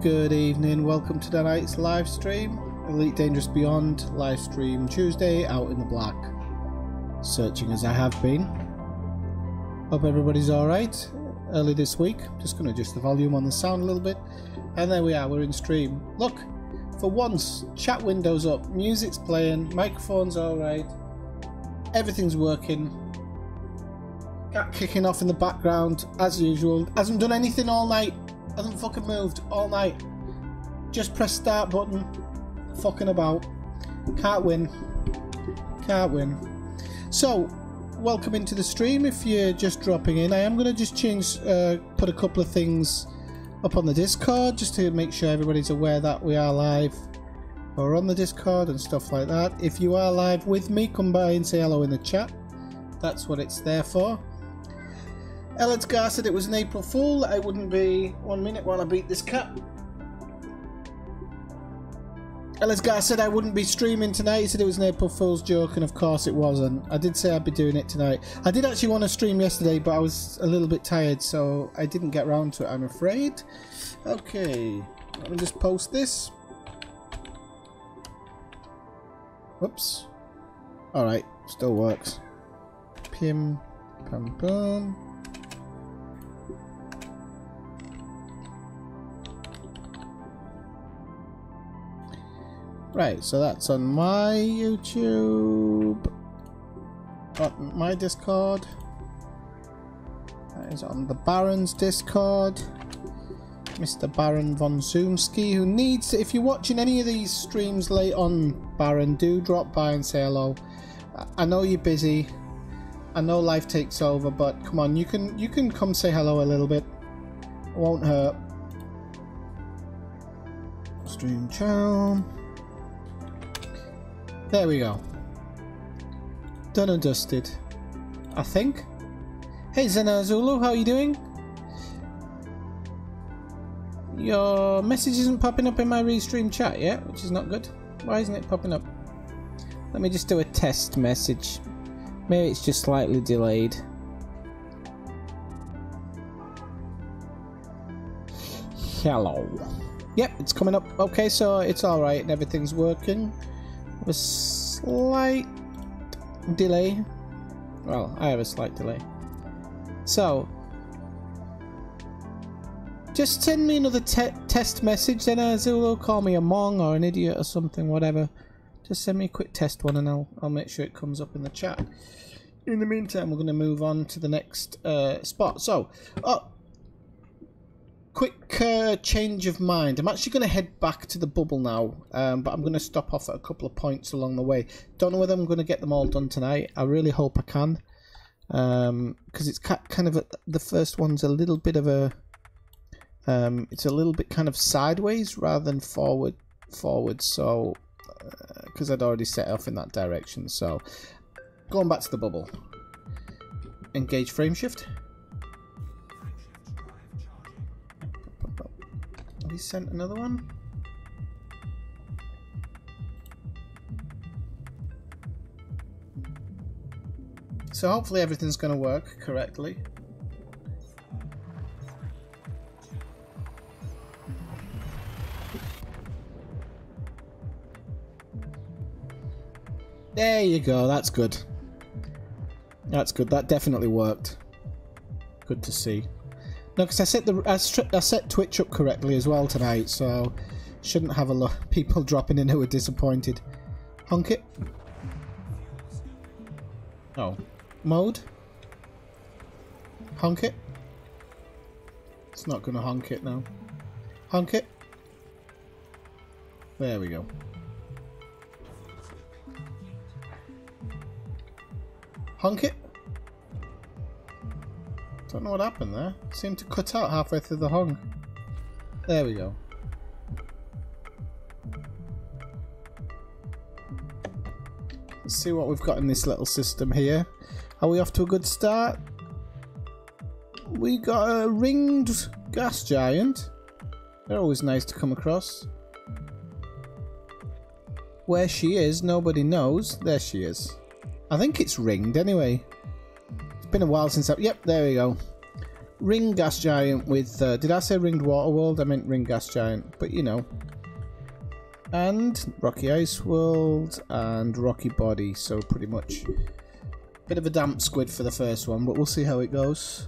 Good evening, welcome to tonight's live stream. Elite Dangerous Beyond live stream Tuesday, out in the black. Searching as I have been. Hope everybody's alright. Early this week, just going to adjust the volume on the sound a little bit. And there we are, we're in stream. Look, for once, chat window's up, music's playing, microphone's alright. Everything's working. Cat kicking off in the background, as usual. Hasn't done anything all night. Hasn't fucking moved all night. Just press start button. Fucking about. Can't win. Can't win. So, welcome into the stream. If you're just dropping in, I am going to just change, put a couple of things up on the Discord just to make sure everybody's aware that we are live or on the Discord and stuff like that. If you are live with me, come by and say hello in the chat. That's what it's there for. Ellidsgar said it was an April Fool. I wouldn't be. 1 minute while I beat this cat. Ellidsgar said I wouldn't be streaming tonight. He said it was an April Fool's joke, and of course it wasn't. I did say I'd be doing it tonight. I did actually want to stream yesterday, but I was a little bit tired, so I didn't get around to it, I'm afraid. Okay, let me just post this. Whoops. Alright, still works. Pim, pam, pam. Right, so that's on my YouTube, on my Discord, that is on the Baron's Discord, Mr. Baron von Zoomski, who needs, if you're watching any of these streams late on, Baron, do drop by and say hello. I know you're busy, I know life takes over, but come on, you can come say hello a little bit, it won't hurt. Stream channel. There we go. Done and dusted, I think. Hey Zena Zulu, how are you doing? Your message isn't popping up in my restream chat yet, which is not good. Why isn't it popping up? Let me just do a test message. Maybe it's just slightly delayed. Hello. Yep, it's coming up. Okay, so it's alright and everything's working. A slight delay. Well, I have a slight delay. So, just send me another test message then, Zulu. Call me a mong or an idiot or something, whatever. Just send me a quick test one and I'll make sure it comes up in the chat. In the meantime, we're going to move on to the next spot. So, quick change of mind. I'm actually going to head back to the bubble now, but I'm going to stop off at a couple of points along the way. Don't know whether I'm going to get them all done tonight. I really hope I can, because it's kind of the first one's a little bit of a, it's a little bit kind of sideways rather than forward. So, because I'd already set off in that direction. So, going back to the bubble. Engage frame shift. Have he sent another one? So hopefully everything's going to work correctly. There you go, that's good. That's good, that definitely worked. Good to see. No, because I set Twitch up correctly as well tonight, so shouldn't have a lot of people dropping in who are disappointed. Honk it. Oh, mode. Honk it. It's not going to honk it now. Honk it. There we go. Honk it. Don't know what happened there. It seemed to cut out halfway through the honk. There we go. Let's see what we've got in this little system here. Are we off to a good start? We got a ringed gas giant. They're always nice to come across. Where she is, nobody knows. There she is. I think it's ringed anyway. It's been a while since I've... Yep, there we go. ring gas giant with, did I say ringed water world? I meant ring gas giant, but you know. And rocky ice world and rocky body, so pretty much bit of a damp squid for the first one, but we'll see how it goes.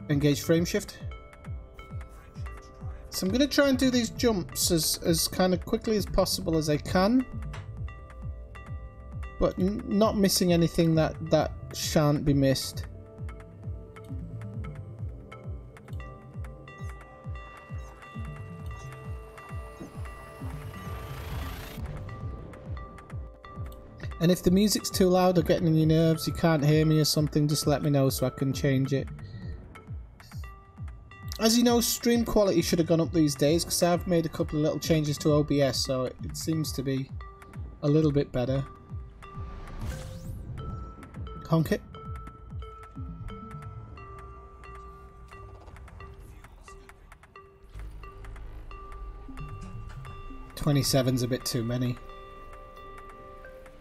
Engage frame shift. So I'm going to try and do these jumps as kind of quickly as possible as I can, but not missing anything that shan't be missed. And if the music's too loud or getting on your nerves, you can't hear me or something, just let me know so I can change it. As you know, stream quality should have gone up these days because I've made a couple of little changes to OBS, so it seems to be a little bit better. Honk it. $27's a bit too many.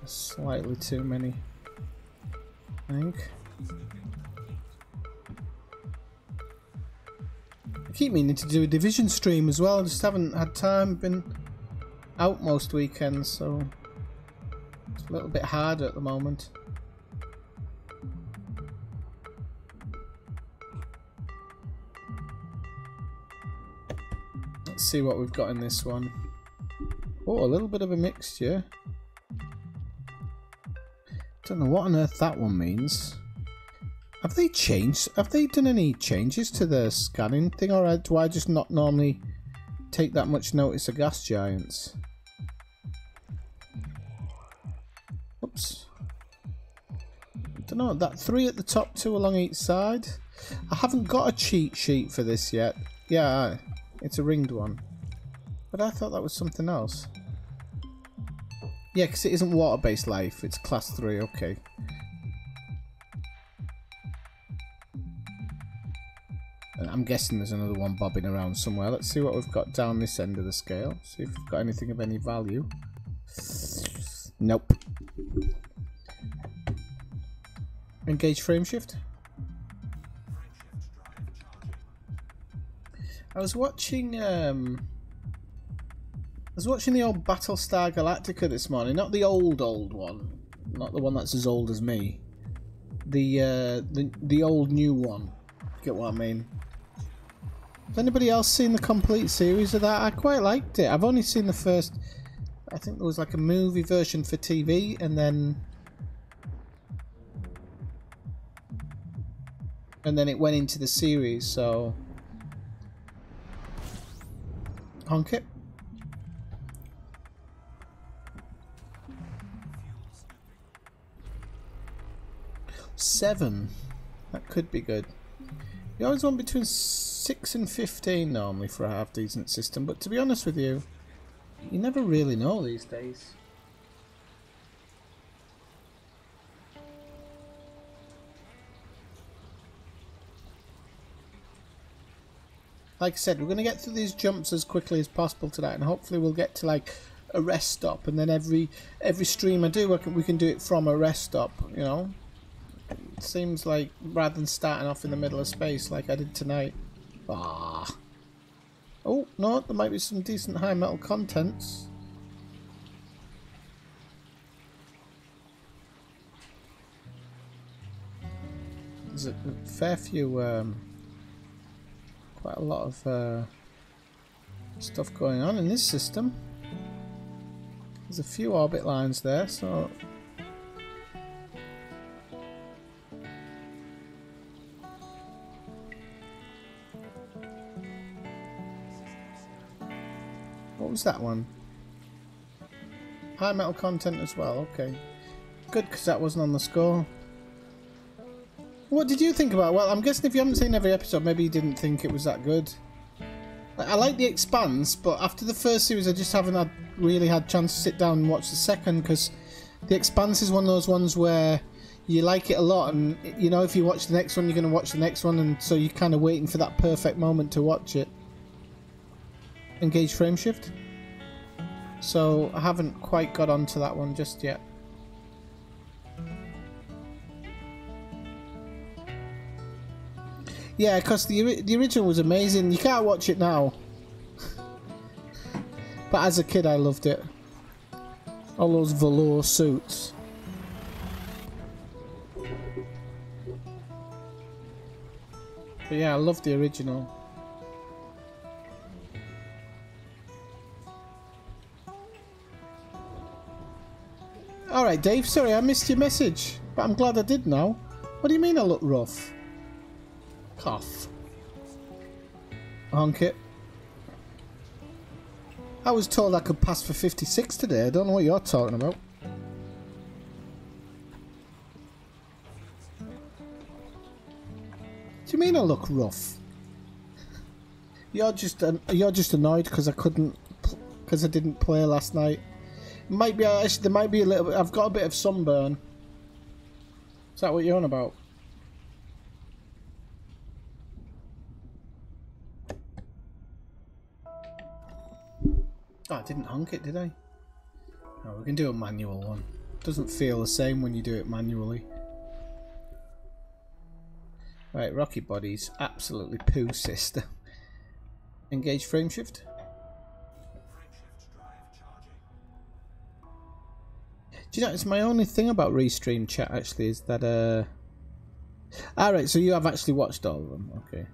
Slightly too many, I think. I keep meaning to do a Division stream as well, I just haven't had time, been out most weekends, so it's a little bit harder at the moment. Let's see what we've got in this one. Oh, a little bit of a mixture. Don't know what on earth that one means. Have they changed? Have they done any changes to the scanning thing, or do I just not normally take that much notice of gas giants? Oops. I don't know. That 3 at the top, 2 along each side. I haven't got a cheat sheet for this yet. Yeah, it's a ringed one. But I thought that was something else. Yeah, because it isn't water-based life, it's class 3, okay. And I'm guessing there's another one bobbing around somewhere. Let's see what we've got down this end of the scale. See if we've got anything of any value. Nope. Engage frame shift. I was watching the old Battlestar Galactica this morning, not the old one, not the one that's as old as me. The old new one. Get what I mean? Has anybody else seen the complete series of that? I quite liked it. I've only seen the first. I think there was like a movie version for TV, and then it went into the series. So honk it. 7. That could be good. You always want between 6 and 15 normally for a half decent system, but to be honest with you, you never really know these days. Like I said, we're going to get through these jumps as quickly as possible tonight, and hopefully we'll get to like a rest stop, and then every stream I do, we can do it from a rest stop, you know. It seems like rather than starting off in the middle of space like I did tonight. Ah. Oh, no, there might be some decent high metal contents. There's a fair few, quite a lot of stuff going on in this system. There's a few orbit lines there, so what was that one? High metal content as well, okay. Good, because that wasn't on the score. What did you think about it? Well, I'm guessing if you haven't seen every episode, maybe you didn't think it was that good. Like, I like The Expanse, but after the first series I just haven't really had a chance to sit down and watch the second, because The Expanse is one of those ones where you like it a lot, and you know if you watch the next one you're going to watch the next one, and so you're kind of waiting for that perfect moment to watch it. Engage frame shift. So I haven't quite got onto that one just yet. Yeah, because the original was amazing. You can't watch it now. But as a kid, I loved it. All those velour suits. But yeah, I love the original. Alright, Dave, sorry I missed your message. But I'm glad I did now. What do you mean I look rough? Cough. Honk it. I was told I could pass for 56 today. I don't know what you're talking about. Do you mean I look rough? You're just annoyed because I didn't play last night. Might be actually there might be a little bit. I've got a bit of sunburn. Is that what you're on about? Oh, I didn't honk it, did I? Oh, we can do a manual one. Doesn't feel the same when you do it manually. Right, Rocky Body's absolutely poo sister. Engage frame shift. Do you know, it's my only thing about Restream chat actually is that alright, so you have actually watched all of them, okay.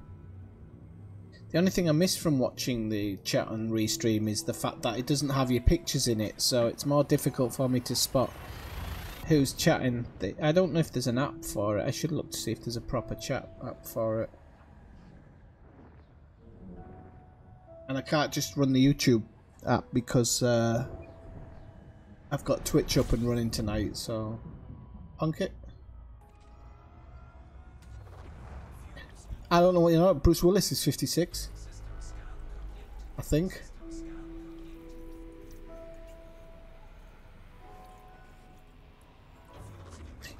The only thing I miss from watching the chat on Restream is the fact that it doesn't have your pictures in it, so it's more difficult for me to spot who's chatting. I don't know if there's an app for it. I should look to see if there's a proper chat app for it. And I can't just run the YouTube app because I've got Twitch up and running tonight, so honk it. I don't know what you know. Bruce Willis is 56, I think.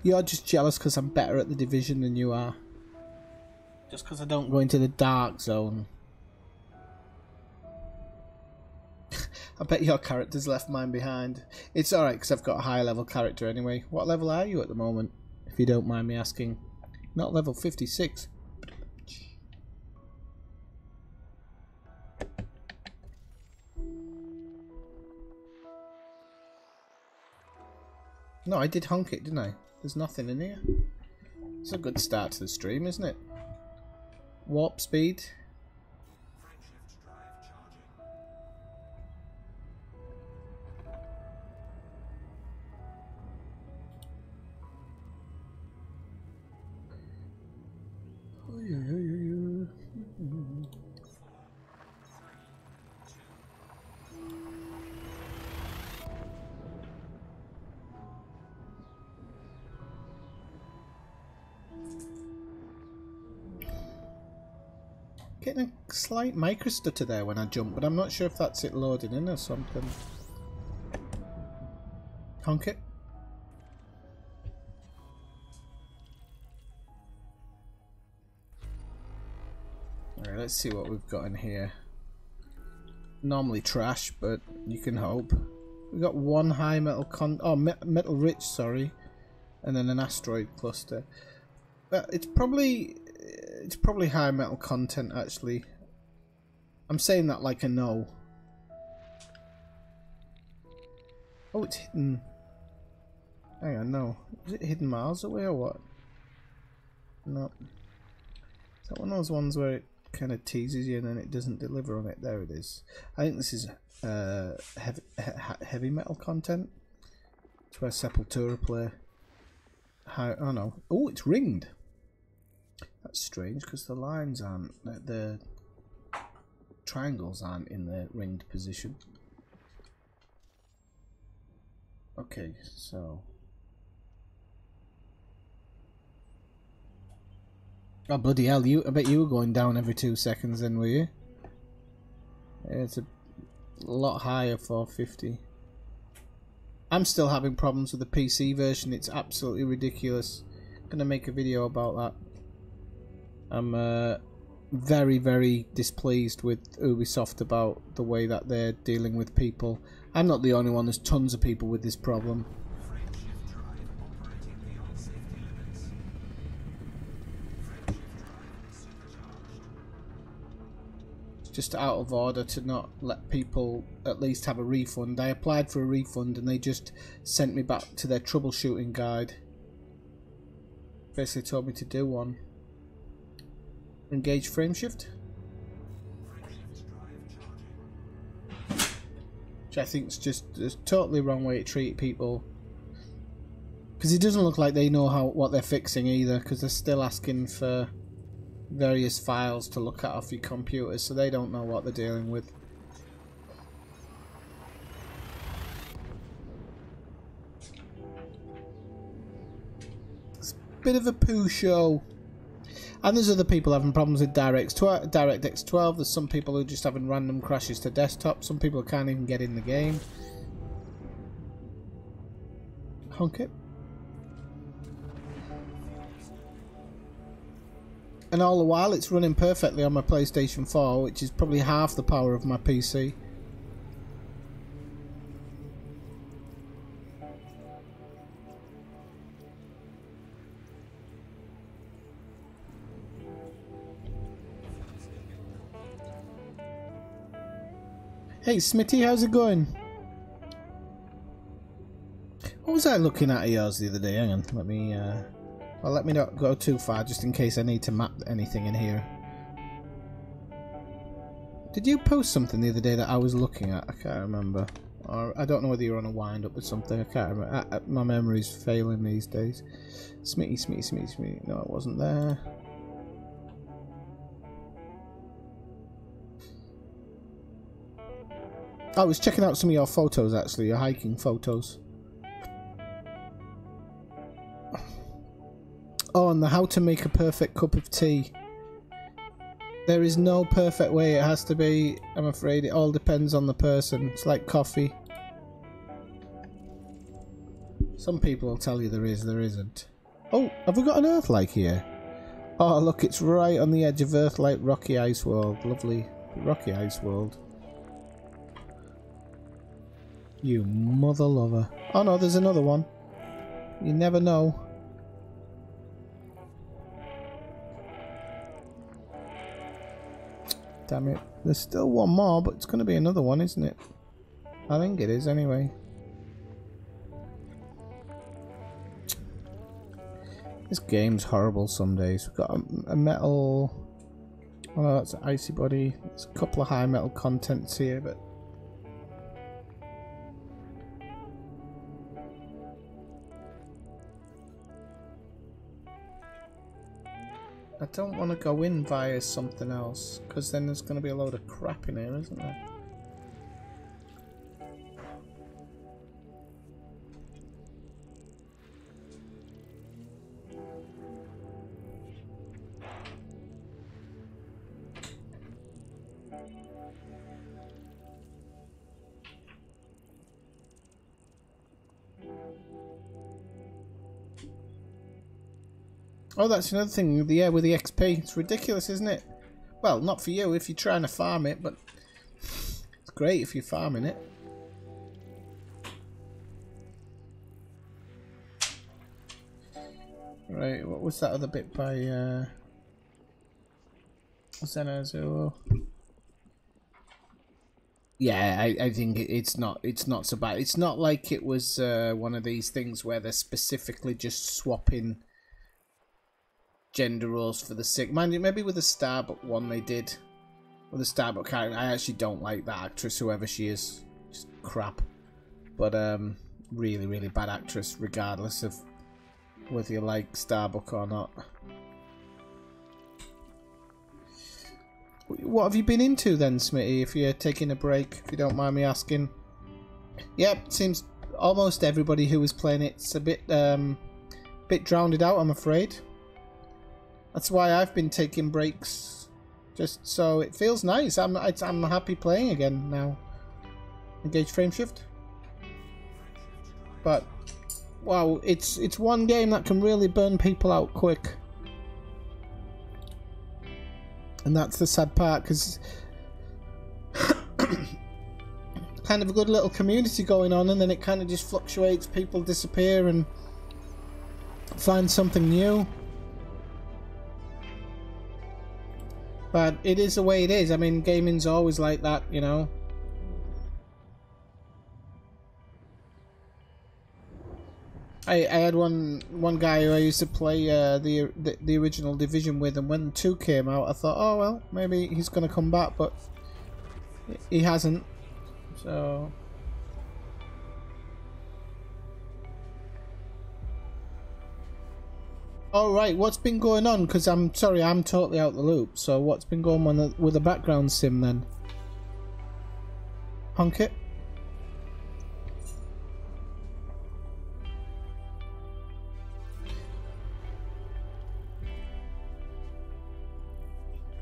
You're just jealous because I'm better at the Division than you are. Just because I don't go into the dark zone. I bet your character's left mine behind. It's alright because I've got a high level character anyway. What level are you at the moment, if you don't mind me asking? Not level 56. No, I did honk it, didn't I? There's nothing in here. It's a good start to the stream, isn't it? Warp speed. Getting a slight micro stutter there when I jump, but I'm not sure if that's it loading in or something. Honk it. Alright, let's see what we've got in here. Normally trash, but you can hope. We've got one high metal metal rich, sorry, and then an asteroid cluster. It's probably high metal content actually. I'm saying that like I know. Oh, it's hidden. Hang on, no. Is it hidden miles away or what? No. Is that one of those ones where it kind of teases you and then it doesn't deliver on it? There it is. I think this is heavy metal content. It's where Sepultura play. Oh no. Oh, it's ringed. That's strange because the lines aren't, the triangles aren't in the ringed position. Okay, so. Oh bloody hell! I bet you were going down every 2 seconds then, were you? Yeah, it's a lot higher, 450. I'm still having problems with the PC version. It's absolutely ridiculous. I'm gonna make a video about that. I'm very, very displeased with Ubisoft about the way that they're dealing with people. I'm not the only one. There's tons of people with this problem. It's just out of order to not let people at least have a refund. I applied for a refund and they just sent me back to their troubleshooting guide. Basically told me to do one. Engage frameshift. Which I think is just a totally wrong way to treat people. Because it doesn't look like they know what they're fixing either, because they're still asking for various files to look at off your computer, so they don't know what they're dealing with. It's a bit of a poo show. And there's other people having problems with DirectX 12. There's some people who are just having random crashes to desktop. Some people can't even get in the game. Honk it. And all the while it's running perfectly on my PlayStation 4, which is probably half the power of my PC. Hey Smitty, how's it going? What was I looking at yours the other day? Hang on, let me well, let me not go too far just in case I need to map anything in here. Did you post something the other day that I was looking at? I can't remember. Or I don't know whether you're on a wind up with something. I can't remember. My memory's failing these days. Smitty. No, it wasn't there. I was checking out some of your photos actually, your hiking photos. Oh, and the how to make a perfect cup of tea. There is no perfect way, it has to be, I'm afraid it all depends on the person. It's like coffee. Some people will tell you there is, there isn't. Oh, have we got an Earth-like here? Oh look, it's right on the edge of Earth-like Rocky Ice World. Lovely Rocky Ice World. You mother lover. Oh no, there's another one. You never know. Damn it. There's still one more, but it's going to be another one, isn't it? I think it is anyway. This game's horrible some days. We've got a metal... Oh, that's an icy body. There's a couple of high metal contents here, but... I don't want to go in via something else, because then there's going to be a load of crap in here, isn't there? Oh, that's another thing with the with the XP. It's ridiculous, isn't it? Well, not for you if you're trying to farm it, but it's great if you're farming it. Right, what was that other bit by Zenazo? Yeah, I think it's not so bad. It's not like it was one of these things where they're specifically just swapping gender roles for the sick. Mind you, maybe with the Starbuck one they did. With the Starbuck character, I actually don't like that actress, whoever she is. Just crap. But really, really bad actress, regardless of whether you like Starbuck or not. What have you been into then, Smitty, if you're taking a break, if you don't mind me asking? Yep, it seems almost everybody who was playing it's a bit drowned out, I'm afraid. That's why I've been taking breaks, just so it feels nice. I'm happy playing again now. Engage frameshift. But wow, it's one game that can really burn people out quick, and that's the sad part, because kind of a good little community going on, and then it kind of just fluctuates. People disappear and find something new. But it is the way it is. I mean, gaming's always like that, you know. I had one guy who I used to play the original Division with, and when 2 came out, I thought, oh well, maybe he's going to come back, but he hasn't. So all right, what's been going on? Because I'm sorry, I'm totally out the loop. So what's been going on with the background sim then? Honk it.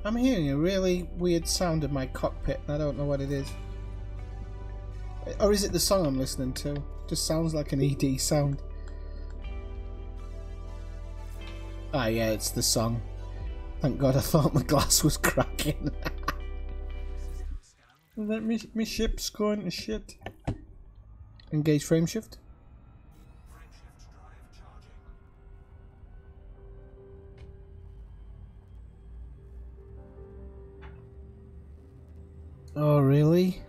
I'm hearing a really weird sound in my cockpit and I don't know what it is. Or is it the song I'm listening to? Just sounds like an ED sound. Ah yeah, it's the song. Thank God, I thought my glass was cracking. My ship's going to shit. Engage frame shift. Oh really?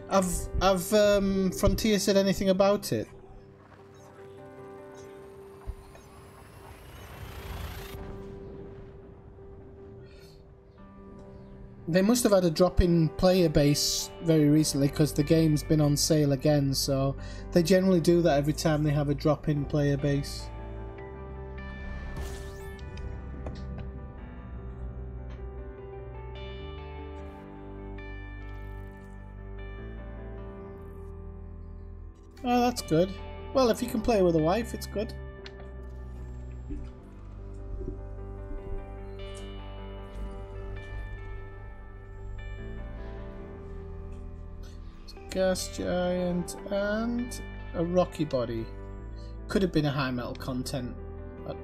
Have Frontier said anything about it? They must have had a drop in player base very recently because the game's been on sale again, so they generally do that every time they have a drop in player base. Oh, that's good. Well, if you can play with a wife, it's good. Gas giant and a rocky body. Could have been a high metal content. But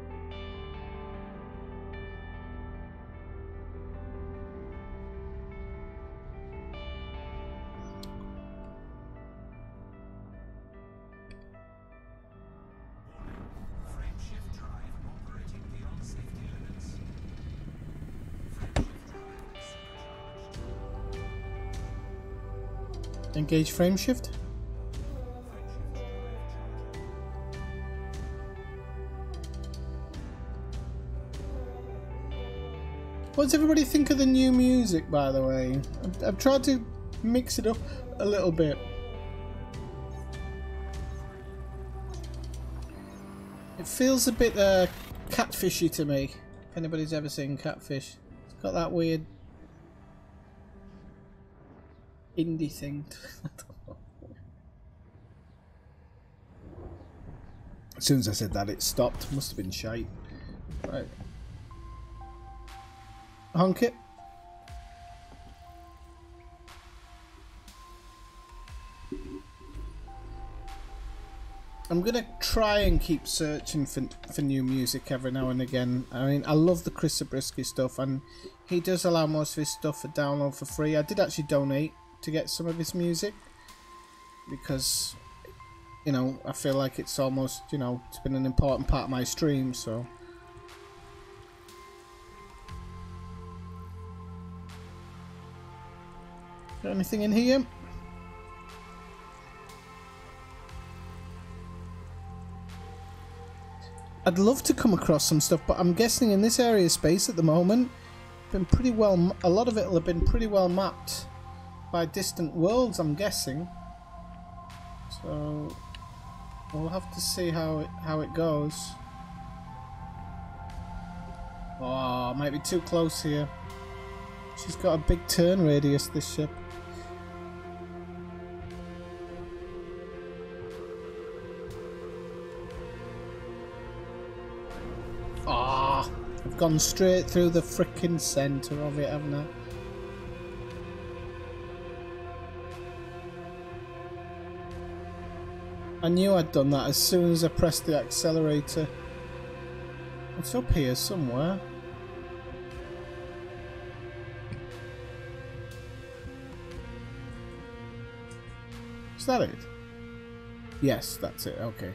engage frame shift. What does everybody think of the new music, by the way? I've tried to mix it up a little bit. It feels a bit catfishy to me, if anybody's ever seen Catfish. It's got that weird indie thing. As soon as I said that, it stopped. Must have been shite. Right. Honk it. I'm gonna try and keep searching for new music every now and again. I mean, I love the Chris Zabriskie stuff, and he does allow most of his stuff for download for free. I did actually donate to get some of his music because, you know, I feel like it's almost, you know, it's been an important part of my stream, so. Got anything in here? I'd love to come across some stuff, but I'm guessing in this area of space at the moment, been pretty well. A lot of it will have been pretty well mapped by distant worlds, I'm guessing. So we'll have to see how it goes. Oh, might be too close here. She's got a big turn radius, this ship. Ah, I've gone straight through the frickin' centre of it, haven't I? I knew I'd done that as soon as I pressed the accelerator. It's up here somewhere. Is that it? Yes, that's it, okay.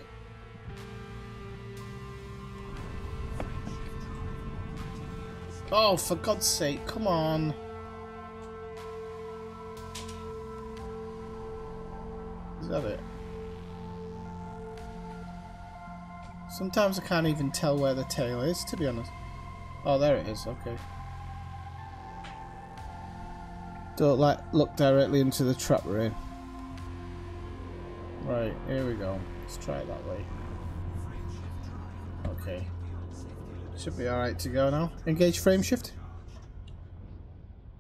Oh, for God's sake, come on. Is that it? Sometimes I can't even tell where the tail is, to be honest. Oh, there it is, okay. Don't look directly into the trap we're in. Right, here we go. Let's try it that way. Okay. Should be alright to go now. Engage frame shift.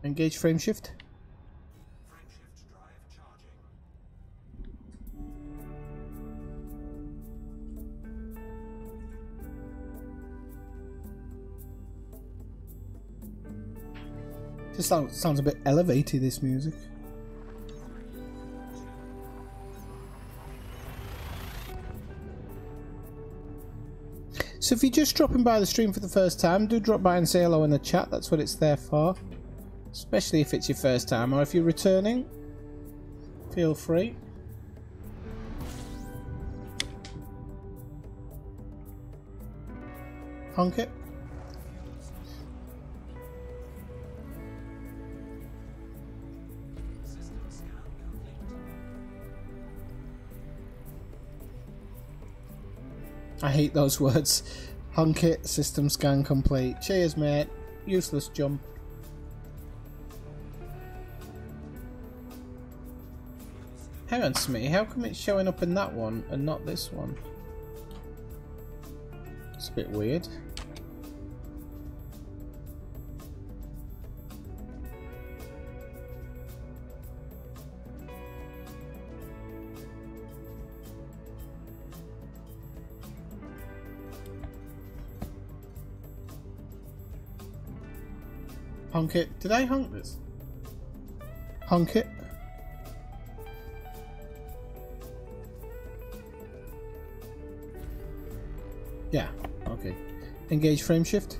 Engage frame shift. This sounds a bit elevated, this music. So if you're just dropping by the stream for the first time, do drop by and say hello in the chat. That's what it's there for. Especially if it's your first time, or if you're returning, feel free. Honk it. I hate those words. Honk it, system scan complete. Cheers, mate. Useless jump. Hang on, Smitty. How come it's showing up in that one and not this one? It's a bit weird. Honk it. Did I honk this? Honk it. Yeah, okay. Engage frame shift.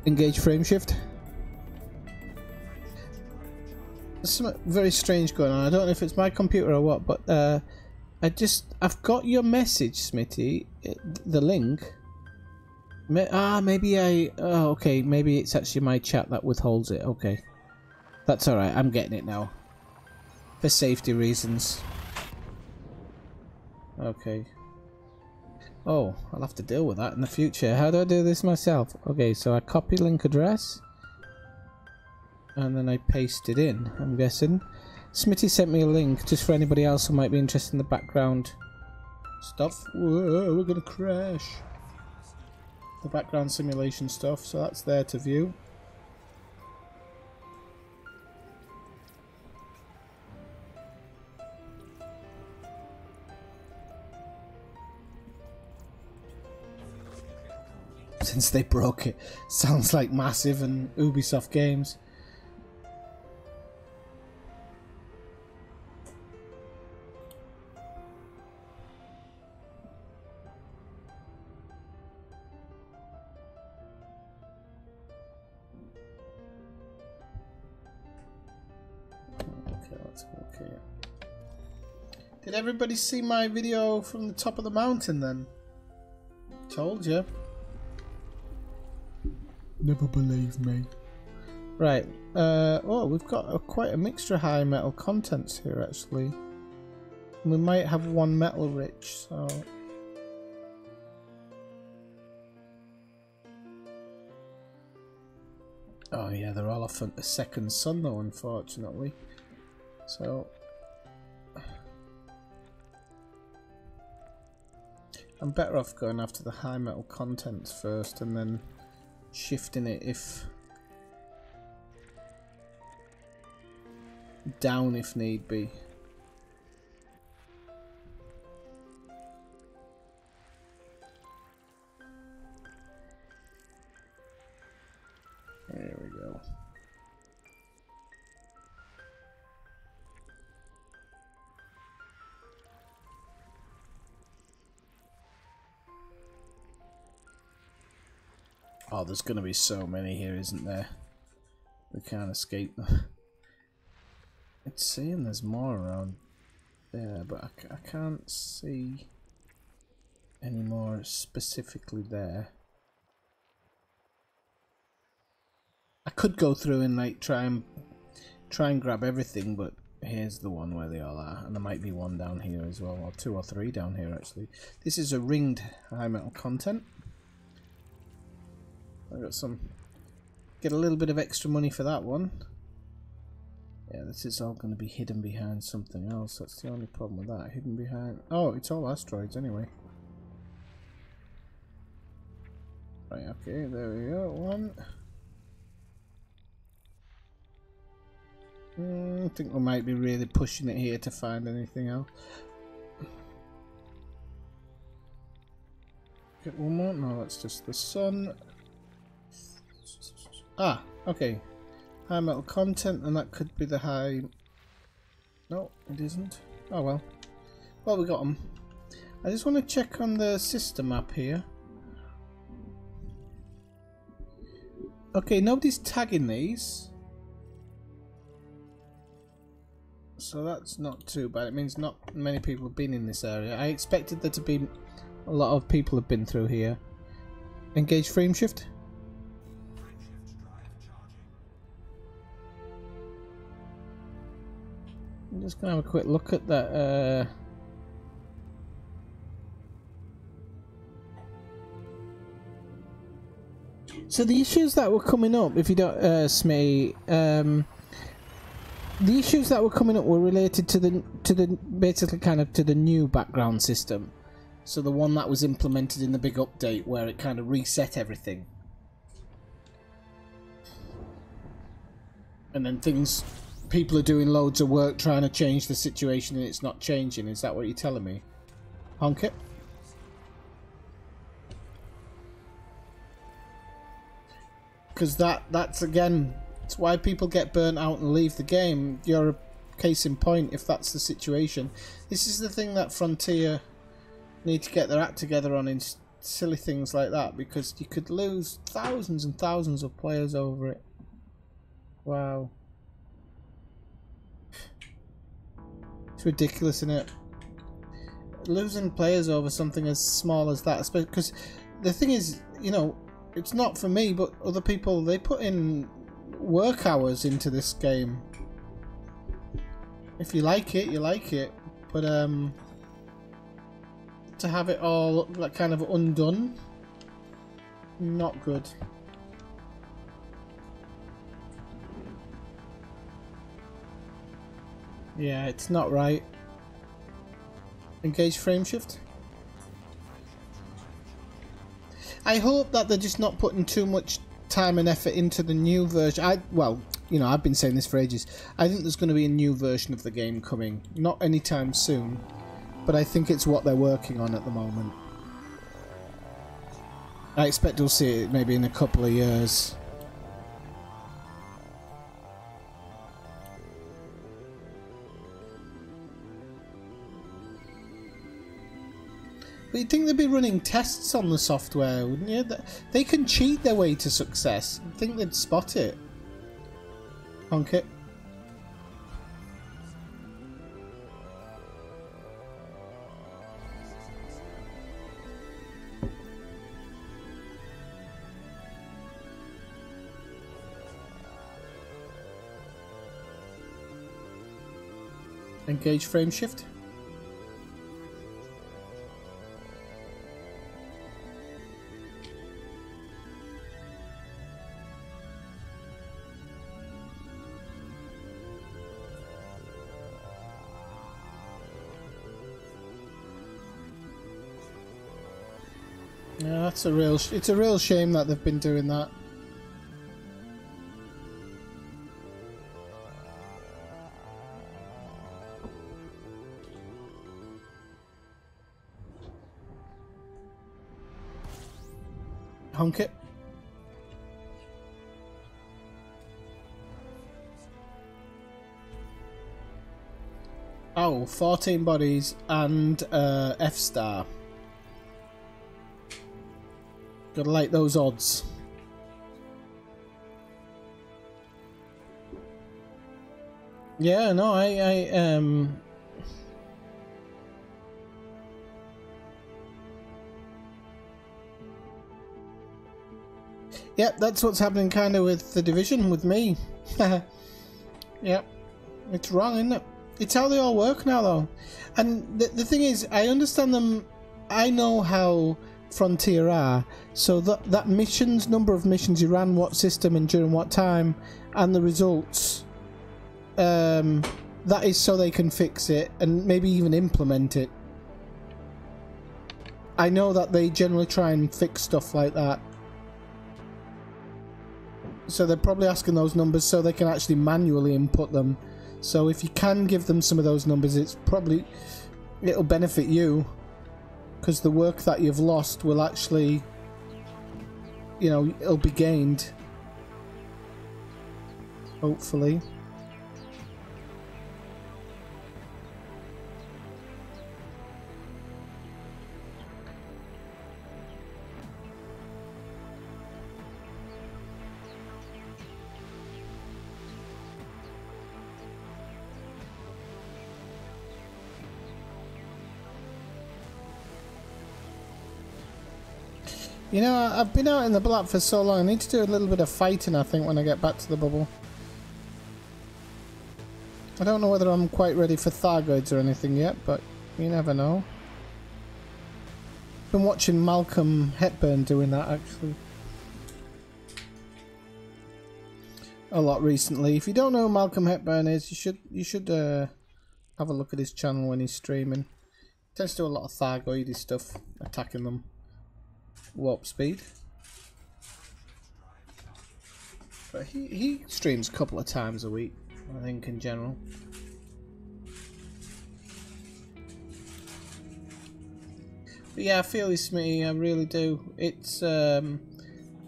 Engage frame shift. There's something very strange going on. I don't know if it's my computer or what, but I've got your message, Smitty. The link. Maybe okay, maybe it's actually my chat that withholds it. Okay. That's alright, I'm getting it now. For safety reasons. Okay. Oh, I'll have to deal with that in the future. How do I do this myself? Okay, so I copy link address. And then I paste it in, I'm guessing. Smitty sent me a link just for anybody else who might be interested in the background stuff. Whoa, we're gonna crash. The background simulation stuff, so that's there to view. Since they broke it, sounds like Massive and Ubisoft games. Okay. Did everybody see my video from the top of the mountain then? Told you. Never believe me. Right. Oh, we've got quite a mixture of high metal contents here actually. We might have one metal rich, so. Oh yeah, they're all off a second sun though, unfortunately. So I'm better off going after the high metal contents first and then shifting it down if need be. There we go. Oh, there's going to be so many here, isn't there? We can't escape them. It's saying there's more around there, but I can't see any more specifically there. could go through and like try and grab everything, but here's the one where they all are, and there might be one down here as well, or 2 or 3 down here actually. This is a ringed high metal content. I got some. Get a little bit of extra money for that one. Yeah, this is all going to be hidden behind something else. That's the only problem with that. Hidden behind. Oh, it's all asteroids anyway. Right. Okay. There we go. One. I think we might be really pushing it here to find anything else. Get one more? No, that's just the sun. Ah, okay. High metal content, and that could be the high... No, it isn't. Oh well. Well, we got them. I just want to check on the system map here. Okay, nobody's tagging these. So that's not too bad. It means not many people have been in this area. I expected there to be a lot of people have been through here. Engage frame shift. I'm just gonna have a quick look at that. So the issues that were coming up, if you don't, Smee, the issues that were coming up were related to the basically kind of to the new background system. So the one that was implemented in the big update where it kind of reset everything. And then people are doing loads of work trying to change the situation and it's not changing. Is that what you're telling me? Honk it. Because that's again, it's why people get burnt out and leave the game. You're a case in point if that's the situation. This is the thing that Frontier need to get their act together on in silly things like that, because you could lose thousands and thousands of players over it. Wow. It's ridiculous, isn't it? Losing players over something as small as that, because the thing is, you know, it's not for me, but other people, they put in work hours into this game. If you like it, you like it, but to have it all like kind of undone, not good. Yeah, it's not right. Engage frame shift. I hope that they're just not putting too much time and effort into the new version. Well, you know, I've been saying this for ages. I think there's going to be a new version of the game coming. Not anytime soon, but I think it's what they're working on at the moment. I expect we'll see it maybe in a couple of years. But you'd think they'd be running tests on the software, wouldn't you? They can cheat their way to success. You'd think they'd spot it. Honk it. Engage frame shift. Yeah, that's a real. It's a real shame that they've been doing that. Honk it. Oh, 14 bodies and F star. Gotta like those odds. Yeah, no, Yep, that's what's happening kind of with the Division with me. Yep, it's wrong, isn't it? It's how they all work now, though. And the thing is, I understand them. I know how Frontier are. So that missions, number of missions you ran, what system and during what time, and the results. That is so they can fix it and maybe even implement it. I know that they generally try and fix stuff like that. So they're probably asking those numbers so they can actually manually input them. So if you can give them some of those numbers, it'll benefit you. Because the work that you've lost will actually, you know, it'll be gained. Hopefully. You know, I've been out in the black for so long, I need to do a little bit of fighting, I think, when I get back to the bubble. I don't know whether I'm quite ready for Thargoids or anything yet, but you never know. Been watching Malcolm Hepburn doing that, actually. A lot recently. If you don't know who Malcolm Hepburn is, you should have a look at his channel when he's streaming. He tends to do a lot of Thargoidy stuff, attacking them. Warp speed. But he streams a couple of times a week, I think, in general. But yeah, I feel this, Smitty, I really do. It's the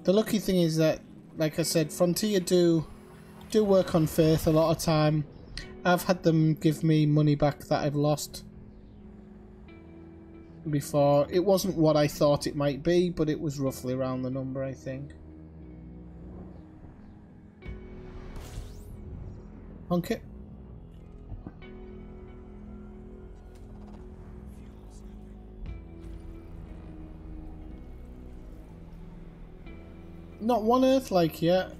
lucky thing is that, like I said, Frontier do work on faith a lot of time. I've had them give me money back that I've lost before. It wasn't what I thought it might be, but it was roughly around the number, I think. Honk it. Not one Earth-like yet.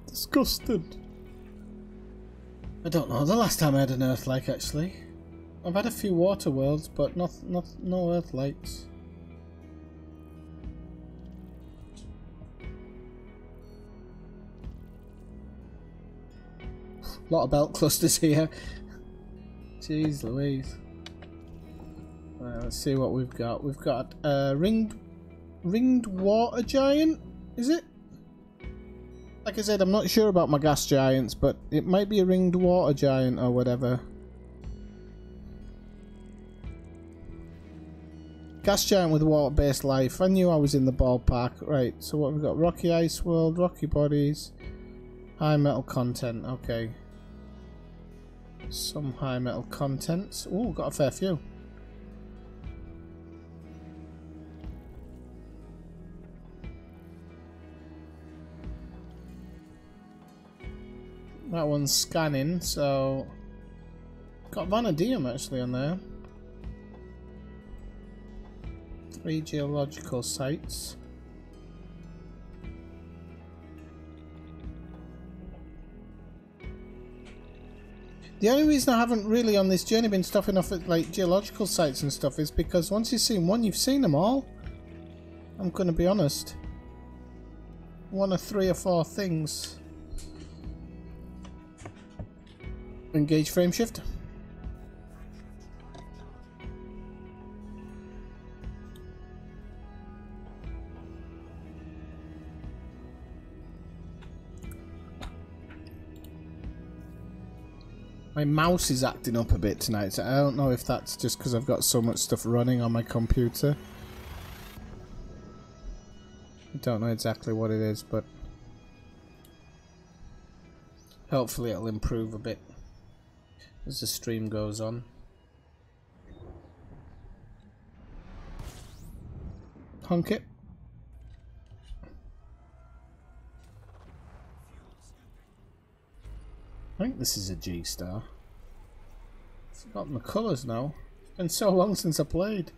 Disgusted. I don't know the last time I had an Earth-like, actually. I've had a few water worlds, but no Earth-likes. A lot of belt clusters here. Jeez Louise. Right, let's see what we've got. We've got a ringed water giant, is it? Like I said, I'm not sure about my gas giants, but it might be a ringed water giant or whatever. Gas giant with water-based life. I knew I was in the ballpark. Right, so what have we got? Rocky ice world, rocky bodies, high metal content. Okay. Some high metal content. Ooh, got a fair few. That one's scanning, so got vanadium actually on there. 3 geological sites. The only reason I haven't really on this journey been stopping off at like geological sites and stuff is because once you've seen one, you've seen them all. I'm gonna be honest. One of 3 or 4 things. Engage frame shift. My mouse is acting up a bit tonight, so I don't know if that's just because I've got so much stuff running on my computer. I don't know exactly what it is, but hopefully it'll improve a bit as the stream goes on. Honk it. I think this is a G-star. I've forgotten the colours now. It's been so long since I played.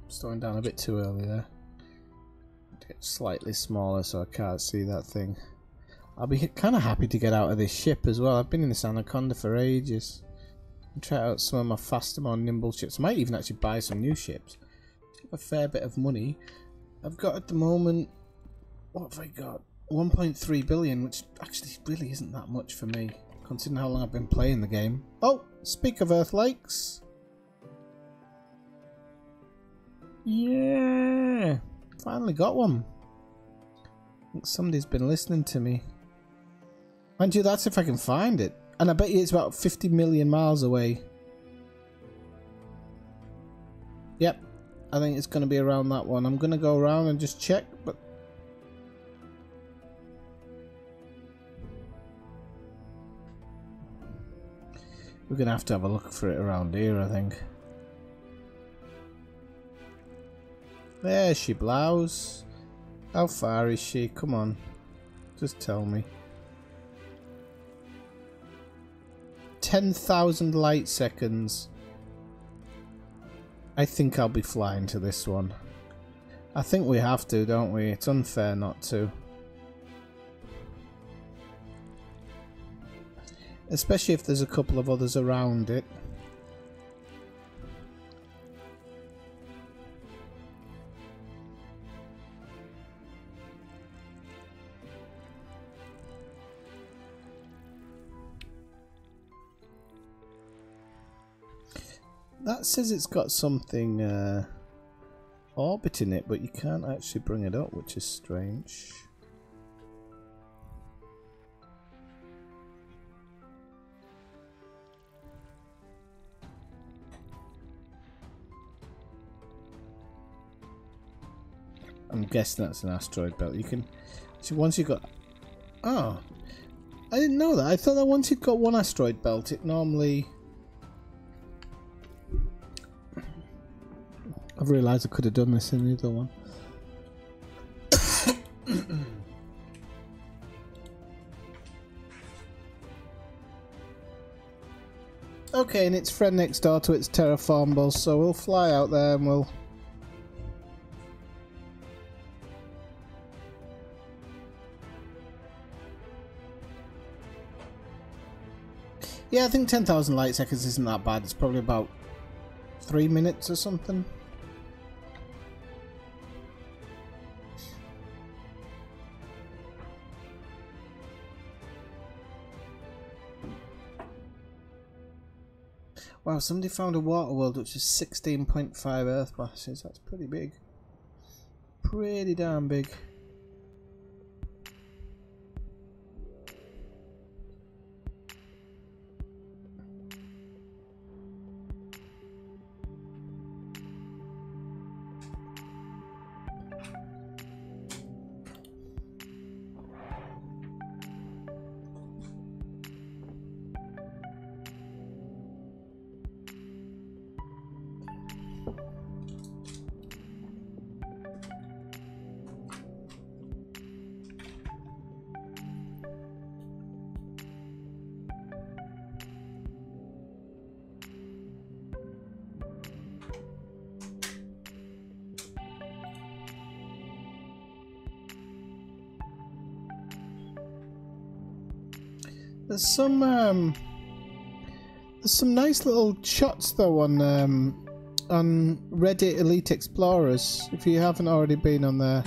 Slowing down a bit too early there. Get slightly smaller so I can't see that thing. I'll be kind of happy to get out of this ship as well. I've been in this Anaconda for ages. And try out some of my faster, more nimble ships. I might even actually buy some new ships. Have a fair bit of money. I've got at the moment, what have I got? 1.3 billion, which actually really isn't that much for me, considering how long I've been playing the game. Oh, speak of Earth Lakes. Yeah, finally got one. I think somebody's been listening to me. Mind you, that's if I can find it. And I bet you it's about 50 million miles away. Yep, I think it's going to be around that one. I'm going to go around and just check, but... we're going to have a look for it around here, I think. There she blows. How far is she? Come on. Just tell me. 10,000 light seconds. I think I'll be flying to this one. I think we have to, don't we? It's unfair not to. Especially if there's a couple of others around it. That says it's got something orbiting it, but you can't actually bring it up, which is strange. I'm guessing that's an asteroid belt. You can... so once you've got... oh, I didn't know that. I thought that once you've got one asteroid belt, it normally... I've realised I could have done this in the other one. Okay, and it's friend next door to its terraformable, so we'll fly out there and we'll... yeah, I think 10,000 light seconds isn't that bad. It's probably about 3 minutes or something. Wow, somebody found a water world which is 16.5 Earth masses. That's pretty big. Pretty damn big. There's some nice little shots though on Reddit Elite Explorers, if you haven't already been on there.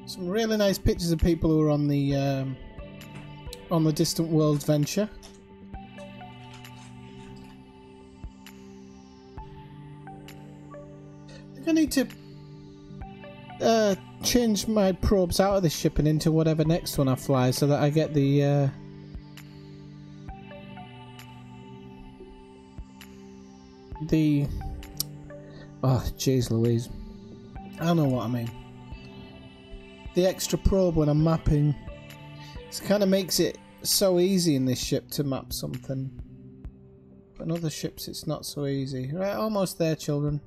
Some really nice pictures of people who are on the Distant Worlds venture. I think I need to change my probes out of this ship and into whatever next one I fly, so that I get the oh jeez Louise, I don't know what I mean, the extra probe when I'm mapping. It kind of makes it so easy in this ship to map something, but in other ships it's not so easy. Right, almost there, children.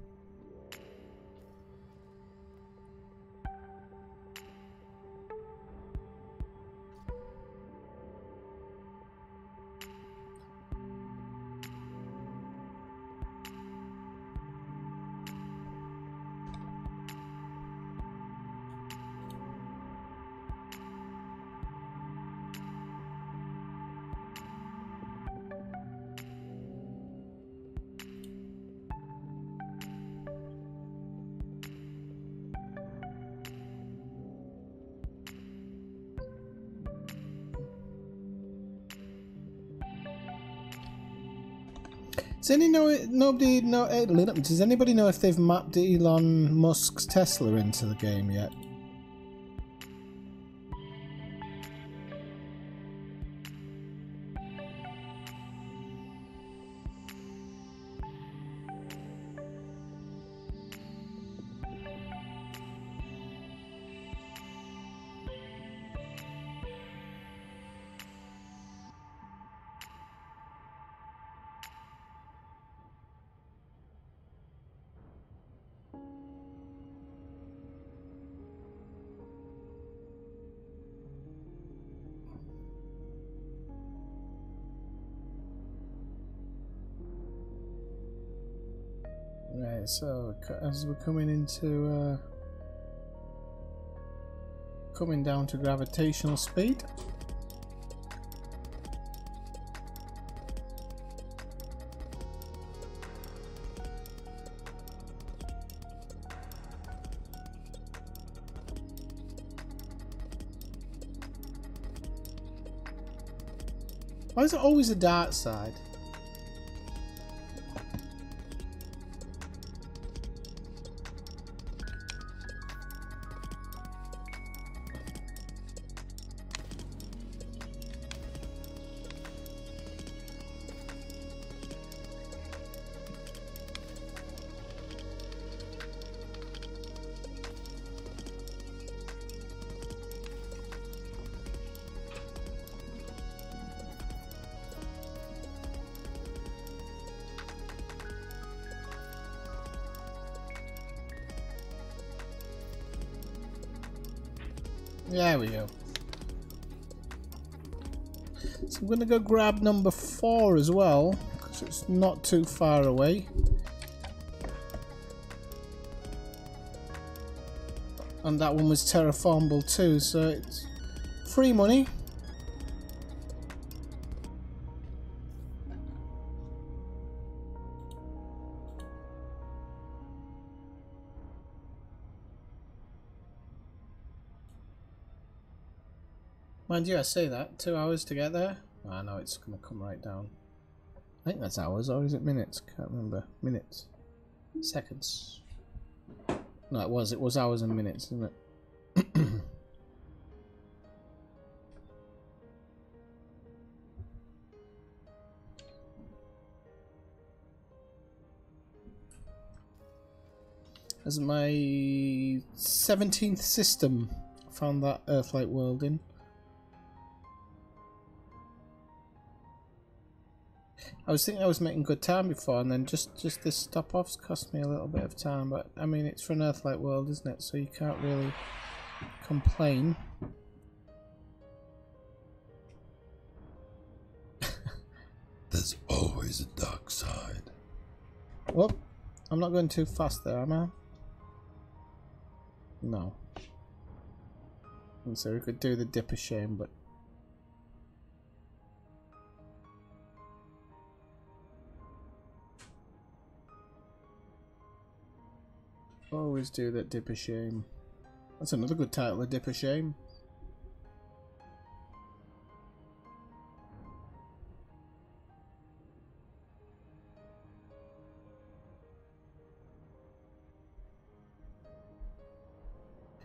Does anybody know if they've mapped Elon Musk's Tesla into the game yet? Right, so as we're coming into coming down to gravitational speed. Why is it always a dark side? There we go. So I'm going to go grab number 4 as well, because it's not too far away. And that one was terraformable too, so it's free money. Mind you, I say that, 2 hours to get there. I know it's going to come right down. I think that's hours, or is it minutes? Can't remember. Minutes. Seconds. No, it was hours and minutes, isn't it? As my 17th system, found that Earthlight world in. I was thinking I was making good time before, and then just this stop-off's cost me a little bit of time, but I mean, it's for an Earthlight world, isn't it? So you can't really complain. There's always a dark side. Well, I'm not going too fast there, am I? No. And so we could do the dip of shame, but always do that dip of shame. That's another good title, the dip of shame.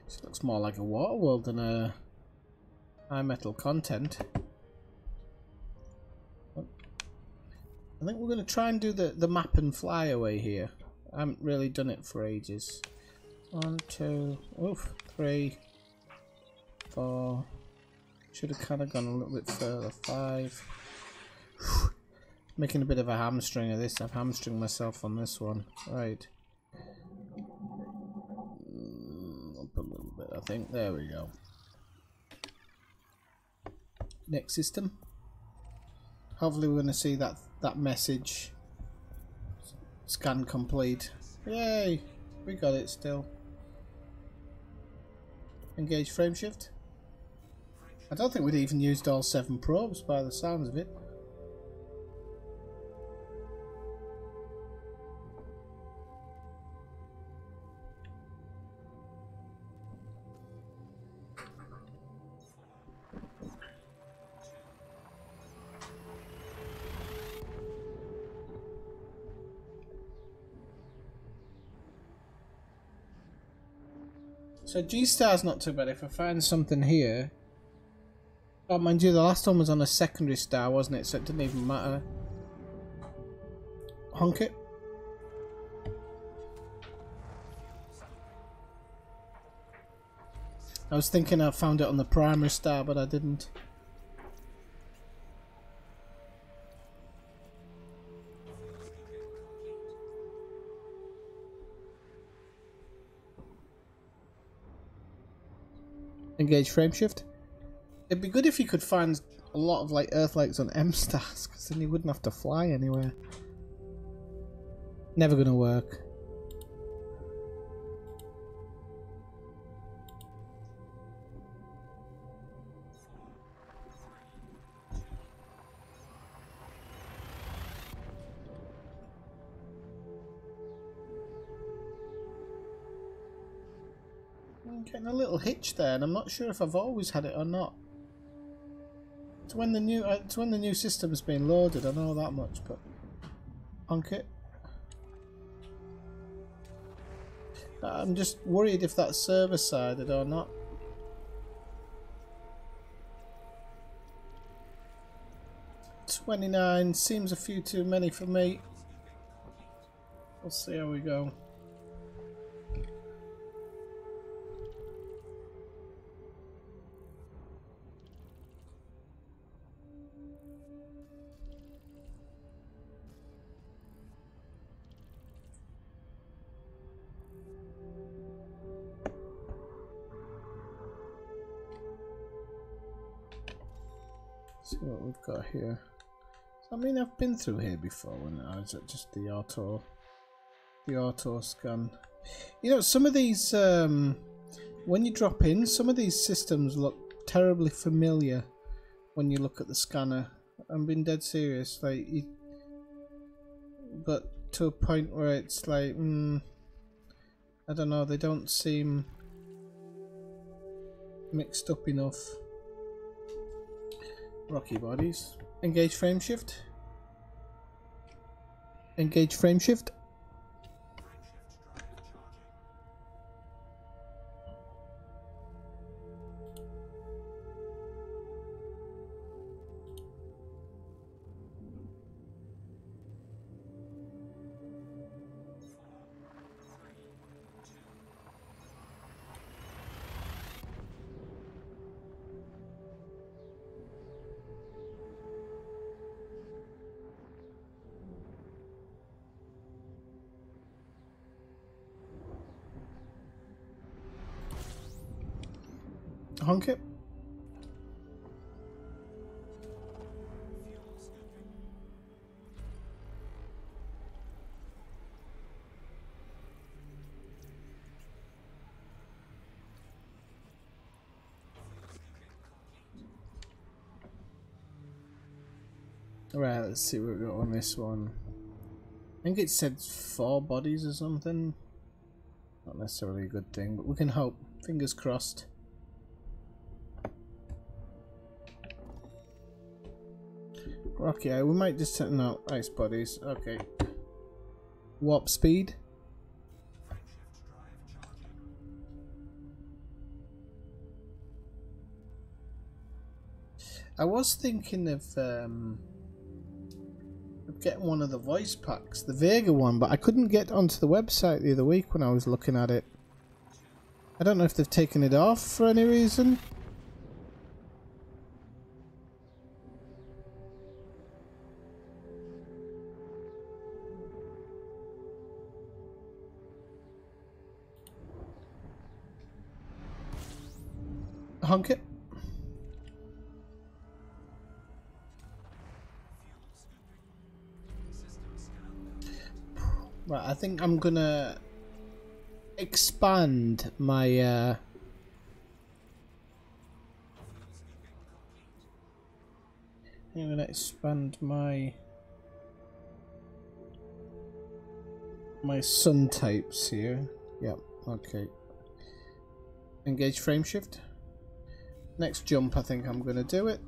This looks more like a water world than a high metal content. I think we're going to try and do the map and fly away here. I haven't really done it for ages. 1, 2, 3, 4. Should have kind of gone a little bit further. 5. Making a bit of a hamstring of this. I've hamstringed myself on this one. Right. Up a little bit, I think. There we go. Next system. Hopefully we're going to see that message. Scan complete. Yay! We got it still. Engage frameshift. I don't think we'd even used all 7 probes by the sounds of it. So G-Star's not too bad if I find something here. Oh, mind you, the last one was on a secondary star, wasn't it? So it didn't even matter. Honk it. I was thinking I found it on the primary star, but I didn't. Engage frameshift. It'd be good if you could find a lot of like Earthlights on M stars, because then you wouldn't have to fly anywhere. Never gonna work. I'm getting a little hitch there, and I'm not sure if I've always had it or not. It's when the new system's been loaded. I know that much, but honk it. I'm just worried if that's server-sided or not. $29 seems a few too many for me. We'll see how we go. See what we've got here. I mean, I've been through here before when I was at just the auto scan. You know, some of these when you drop in, some of these systems look terribly familiar when you look at the scanner. I'm being dead serious, like, but to a point where it's like, I don't know, they don't seem mixed up enough. Rocky bodies. Engage frameshift. Engage frameshift. Honk it. Right, let's see what we got on this one. I think it said 4 bodies or something. Not necessarily a good thing, but we can hope. Fingers crossed. Okay, we might just no ice bodies. Okay. Warp speed. I was thinking of getting one of the voice packs, the Vega one, but I couldn't get onto the website the other week when I was looking at it. I don't know if they've taken it off for any reason. Honk it. Right, I think I'm gonna expand my I'm gonna expand my sun types here. Yep, okay. Engage frameshift. Next jump, I think I'm gonna do it.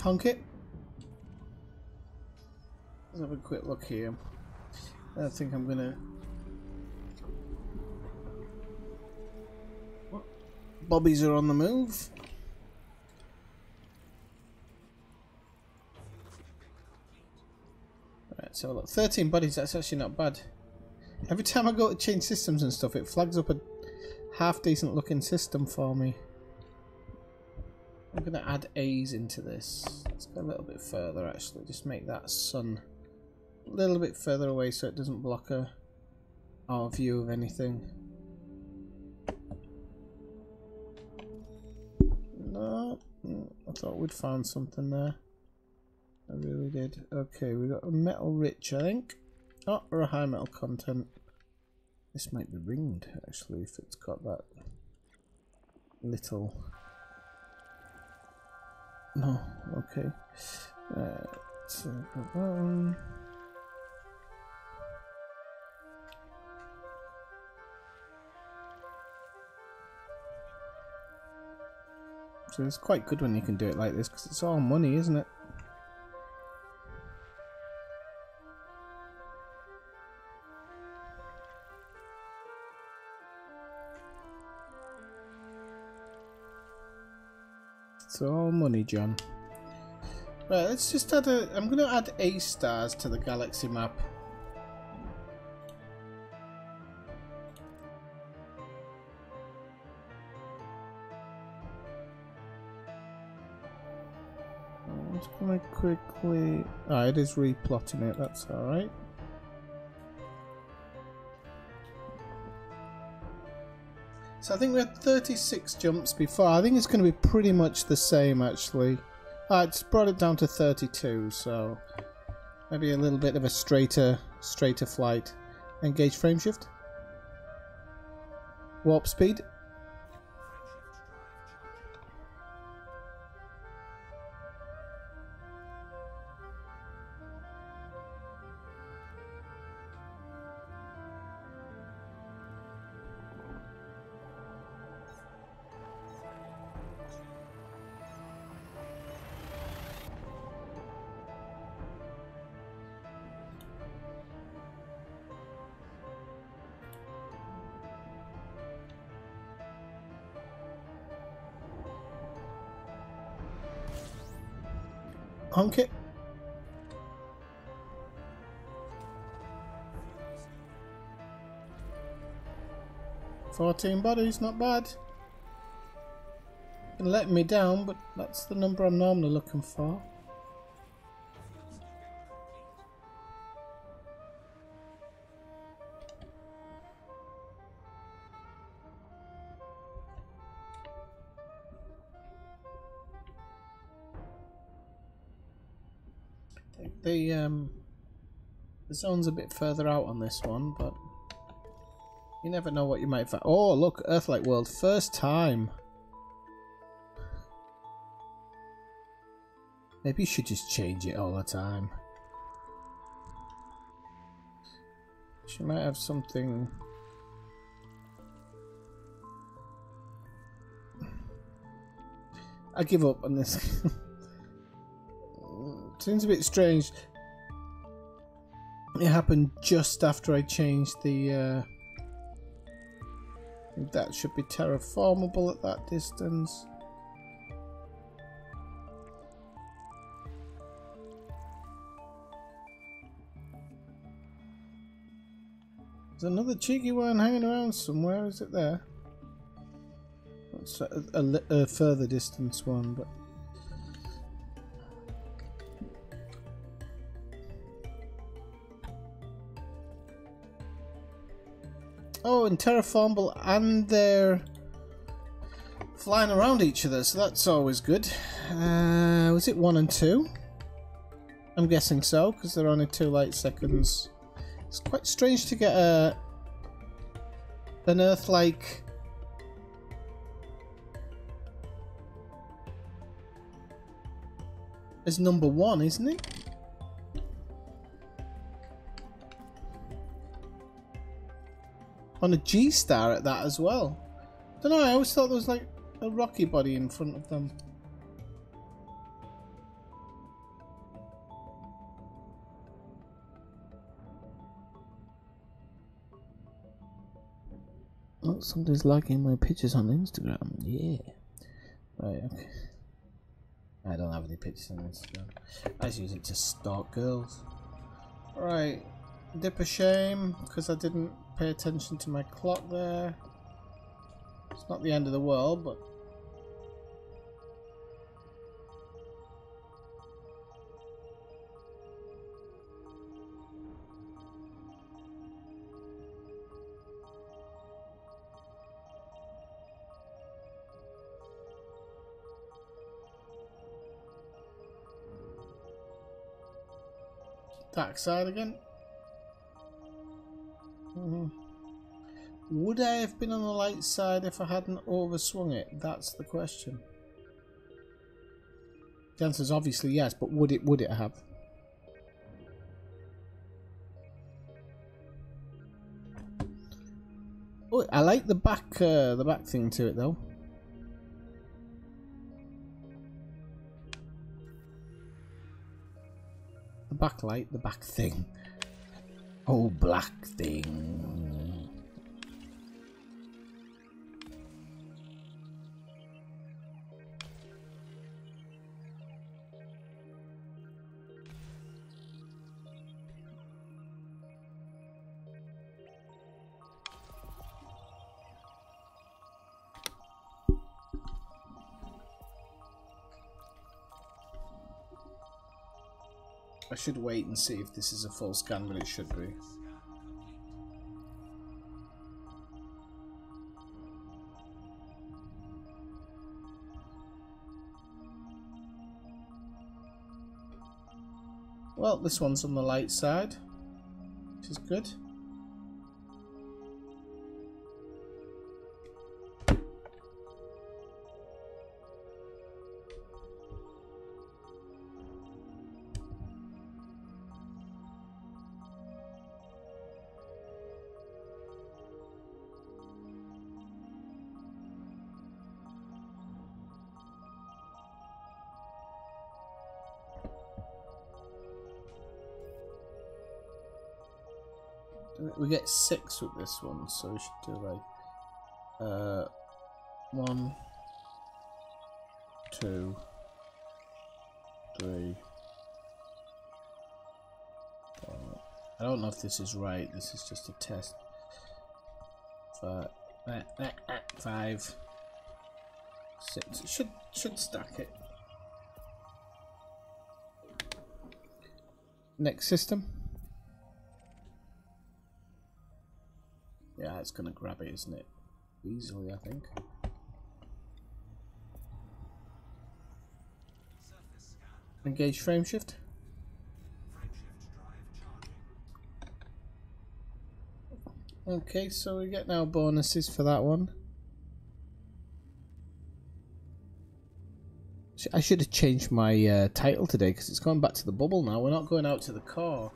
Honk it. Let's have a quick look here. I think I'm gonna... Bobbies are on the move. Right, so look, 13 bodies, that's actually not bad. Every time I go to change systems and stuff, it flags up a half decent looking system for me. I'm gonna add A's into this. Let's go a little bit further actually, just make that sun a little bit further away so it doesn't block our view of anything. No, I thought we'd found something there. I really did. Okay, we got a metal rich, I think. Oh, or a high metal content. This might be ringed actually if it's got that little. No, okay. So go on. So it's quite good when you can do it like this because it's all money, isn't it? It's all money, John. Right, let's just add a... I'm going to add A stars to the galaxy map. I'm just going to quickly... Ah, it is replotting it, that's alright. So I think we had 36 jumps before. I think it's going to be pretty much the same actually. It's brought it down to 32, so maybe a little bit of a straighter flight. Engage frame shift. Warp speed. Honk it. $14 bodies, not bad. Been letting me down, but that's the number I'm normally looking for. The zone's a bit further out on this one, but you never know what you might find. Oh, look, Earth-like world, first time. Maybe you should just change it all the time. She might have something. I give up on this. Seems a bit strange. It happened just after I changed the that should be terraformable at that distance. There's another cheeky one hanging around somewhere. Is it there? It's a further distance one, but oh, and terraformable, and they're flying around each other, so that's always good. Was it 1 and 2? I'm guessing so, because they're only 2 light seconds. It's quite strange to get an Earth-like as number 1, isn't it? On a G-star at that as well. Don't know, I always thought there was like a rocky body in front of them. Oh, somebody's liking my pictures on Instagram. Yeah. Right, okay. I don't have any pictures on Instagram. I just use it to stalk girls. Right. Dip a shame because I didn't pay attention to my clock there. It's not the end of the world, but dark side again. Would I have been on the light side if I hadn't overswung it? That's the question. The answer is obviously yes, but would it have? Oh, I like the back thing to it though. The backlight, the back thing. Oh, black thing. I should wait and see if this is a full scan, but it should be. Well, this one's on the light side, which is good. We get 6 with this one, so we should do like 1, 2, 3. I don't know if this is right. This is just a test. 5, 6. It should stack it. Next system. Yeah, it's gonna grab it, isn't it? Easily, I think. Engage frame shift. Okay, so we get now bonuses for that one. I should have changed my title today because it's going back to the bubble now. We're not going out to the core.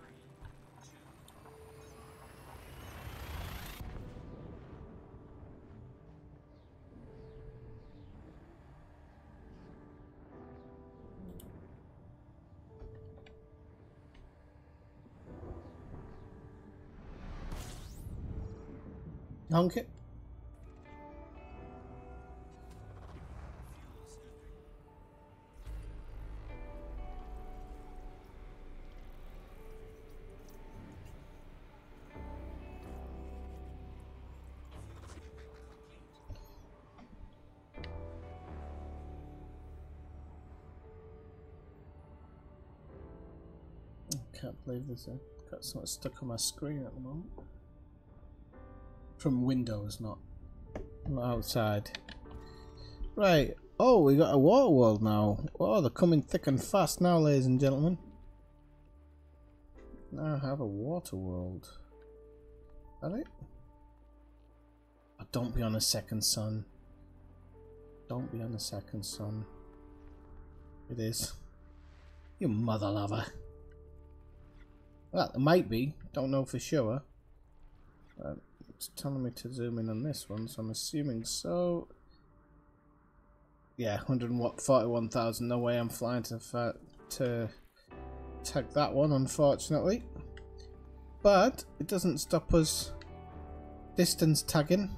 Honk it. I can't believe this. I've got something stuck on my screen at the moment. From Windows, not outside. Right. Oh, we got a water world now. Oh, they're coming thick and fast now, ladies and gentlemen. Now I have a water world. Are they? Oh, don't be on a second sun. Don't be on a second sun. It is. You mother lover. Well, it might be. Don't know for sure. It's telling me to zoom in on this one, so I'm assuming so. Yeah, 141,000. No way I'm flying to tag that one, unfortunately. But it doesn't stop us distance tagging.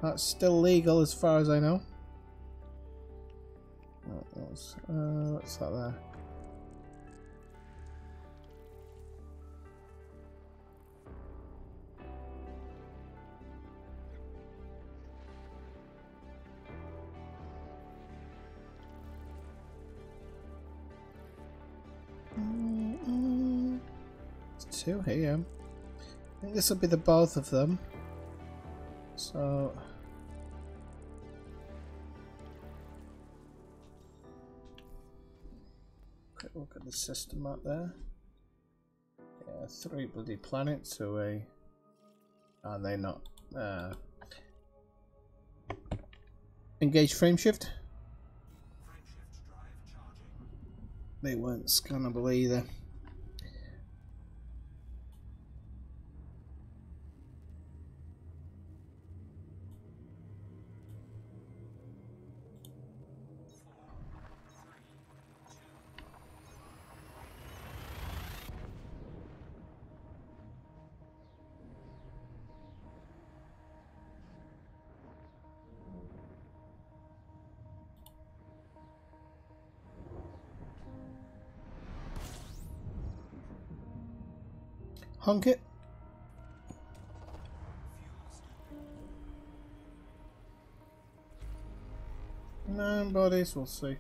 That's still legal as far as I know. What's that there? It's two here. I think this will be the both of them. So quick look at the system out there. Yeah, 3 bloody planets away. Are they not? Engage frameshift. They weren't scannable either. Honk it. No bodies, we'll see.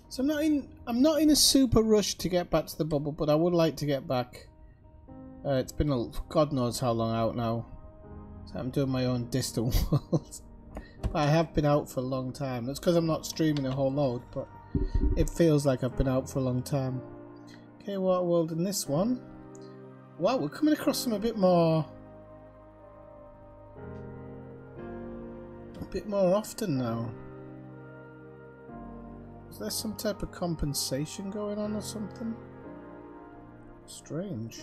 So I'm not in a super rush to get back to the bubble, but I would like to get back. It's been God knows how long out now. So I'm doing my own distant world. But I have been out for a long time. That's because I'm not streaming a whole load, but it feels like I've been out for a long time. Okay, water world in this one. Wow, we're coming across some a bit more often now. Is there some type of compensation going on or something? Strange.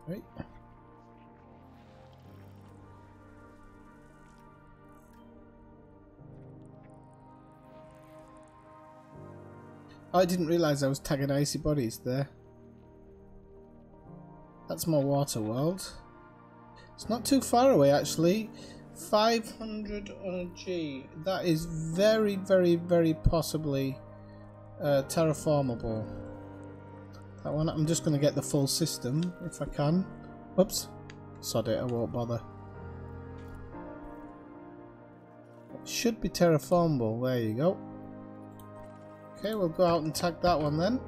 Right. I didn't realise I was tagging icy bodies there. That's my water world. It's not too far away actually. 500 on a G. That is very, very, very possibly terraformable. That one, I'm just going to get the full system if I can. Oops. Sod it, I won't bother. It should be terraformable. There you go. Okay, we'll go out and tag that one then.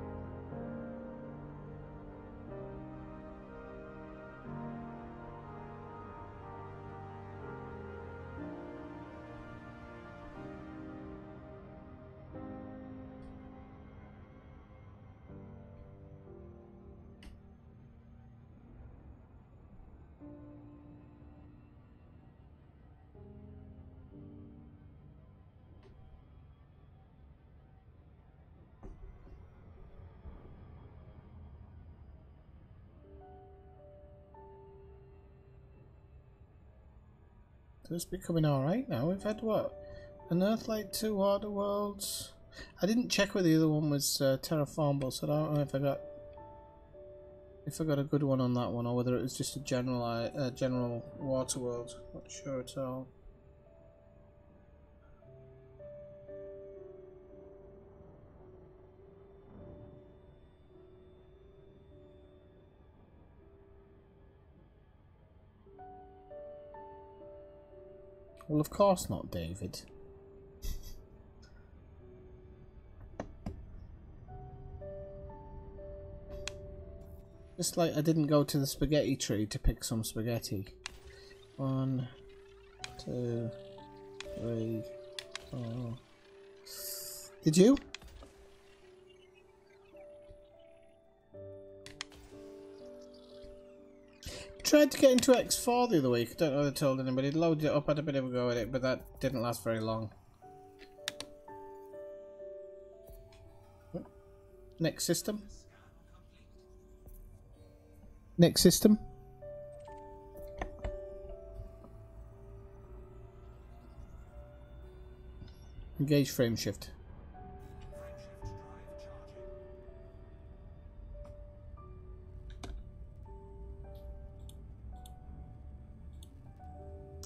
It's becoming alright now. We've had what? An Earthlight, 2 water worlds. I didn't check whether the other one was terraformable, so I don't know if I got a good one on that one, or whether it was just a general water world. Not sure at all. Well, of course not, David. Just like I didn't go to the spaghetti tree to pick some spaghetti. 1, 2, 3, 4. Did you? Tried to get into X4 the other week. I don't know if I told anybody. Loaded it up, had a bit of a go at it, but that didn't last very long. Next system. Next system. Engage frame shift.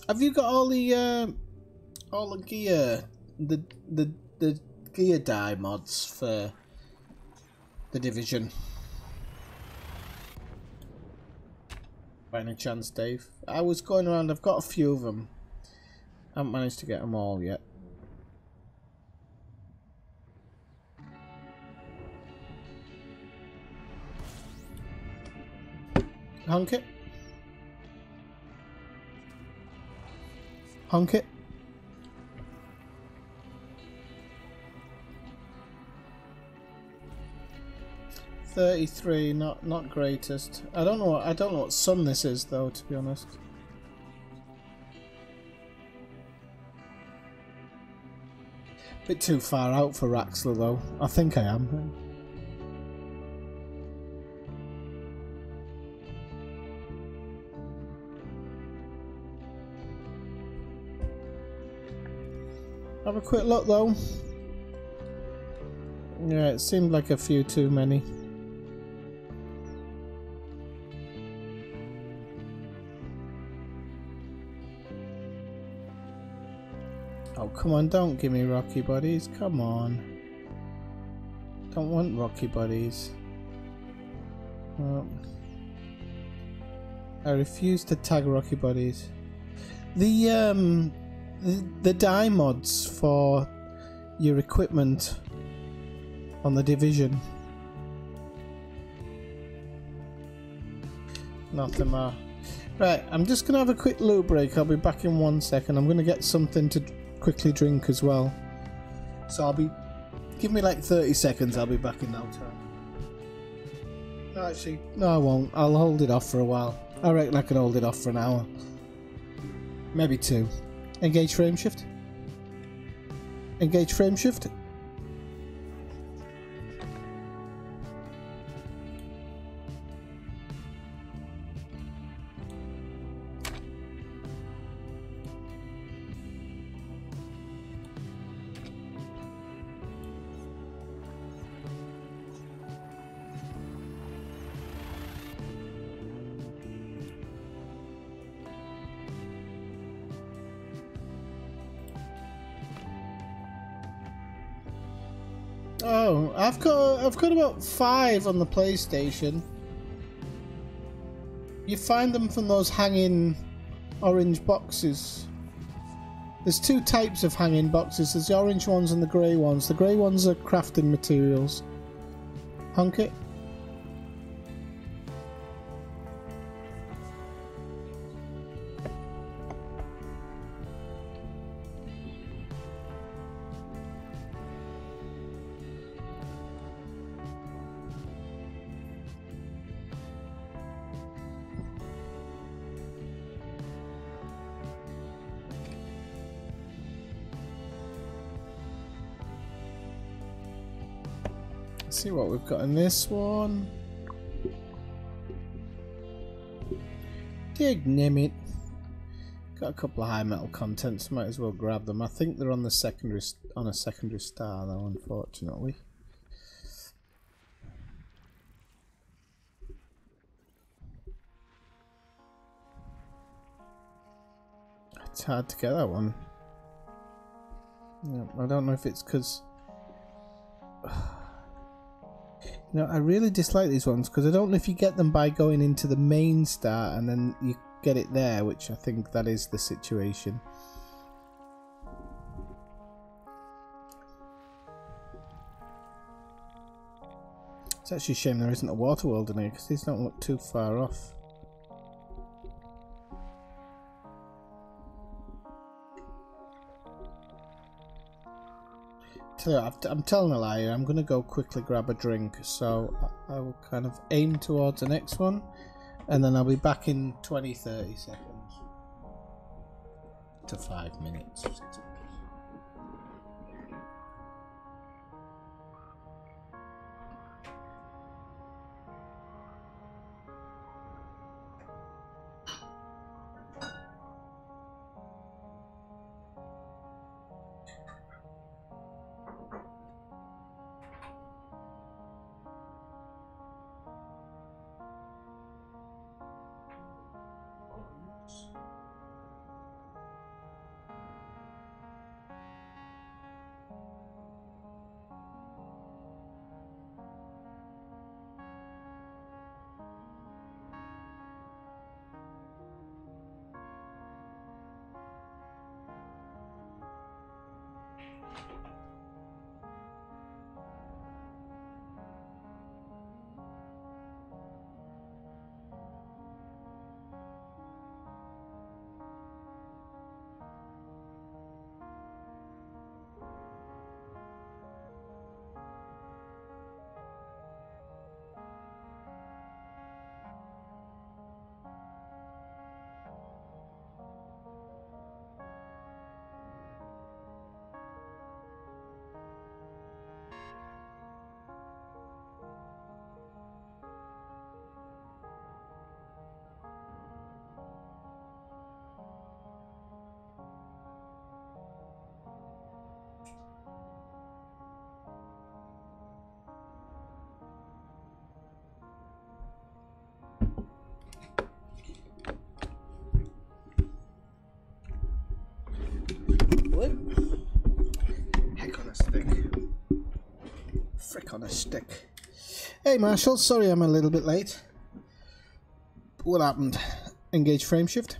Have you got all the gear, the gear die mods for the Division? By any chance, Dave? I was going around. I've got a few of them. Haven't managed to get them all yet. Honk it. Honk it. $33, not greatest. I don't know what sun this is though, to be honest. Bit too far out for Raxler though. I think I am. Have a quick look though. Yeah, it seemed like a few too many. Oh, come on, don't give me Rocky Buddies. Come on. Don't want Rocky Buddies. Oh. I refuse to tag Rocky Buddies. The die mods for your equipment on the Division. Nothing more. Right, I'm just gonna have a quick loot break. I'll be back in 1 second. I'm gonna get something to quickly drink as well. So give me like 30 seconds. I'll be back in no time. No, actually, no, I won't. I'll hold it off for a while. I reckon I can hold it off for an hour, maybe 2. Engage frame shift. Engage frame shift. Oh, I've got about 5 on the PlayStation. You find them from those hanging orange boxes. There's 2 types of hanging boxes. There's the orange ones and the grey ones. The grey ones are crafting materials. Honk it. See what we've got in this one. Dignimit. Got a couple of high metal contents, might as well grab them. I think they're on the secondary star though, unfortunately. It's hard to get that one. Yeah, I don't know if it's because you know, I really dislike these ones because I don't know if you get them by going into the main star and then you get it there, which I think that is the situation. It's actually a shame there isn't a water world in here because these don't look too far off. I'm telling a lie here. I'm going to go quickly grab a drink, so I will kind of aim towards the next one and then I'll be back in 20-30 seconds to 5 minutes. dick on a stick. Hey Marshall, sorry I'm a little bit late. What happened? Engage frame shift.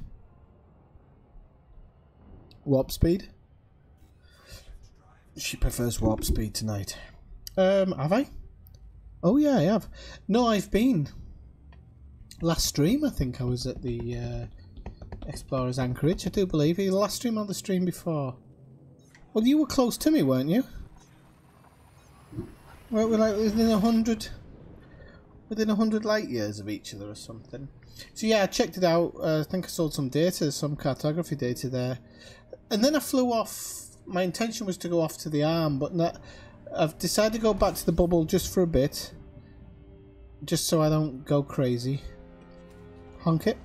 Warp speed. She prefers warp speed tonight. Have I? Oh yeah, I have. No, I've been. Last stream, I think I was at the Explorer's Anchorage, I do believe. The last stream or the stream before? Well, you were close to me, weren't you? Weren't we like within 100 light years of each other or something? So yeah, I checked it out. I think I sold some data, some cartography data there. And then I flew off. My intention was to go off to the arm, but I've decided to go back to the bubble just for a bit. Just so I don't go crazy. Honk it.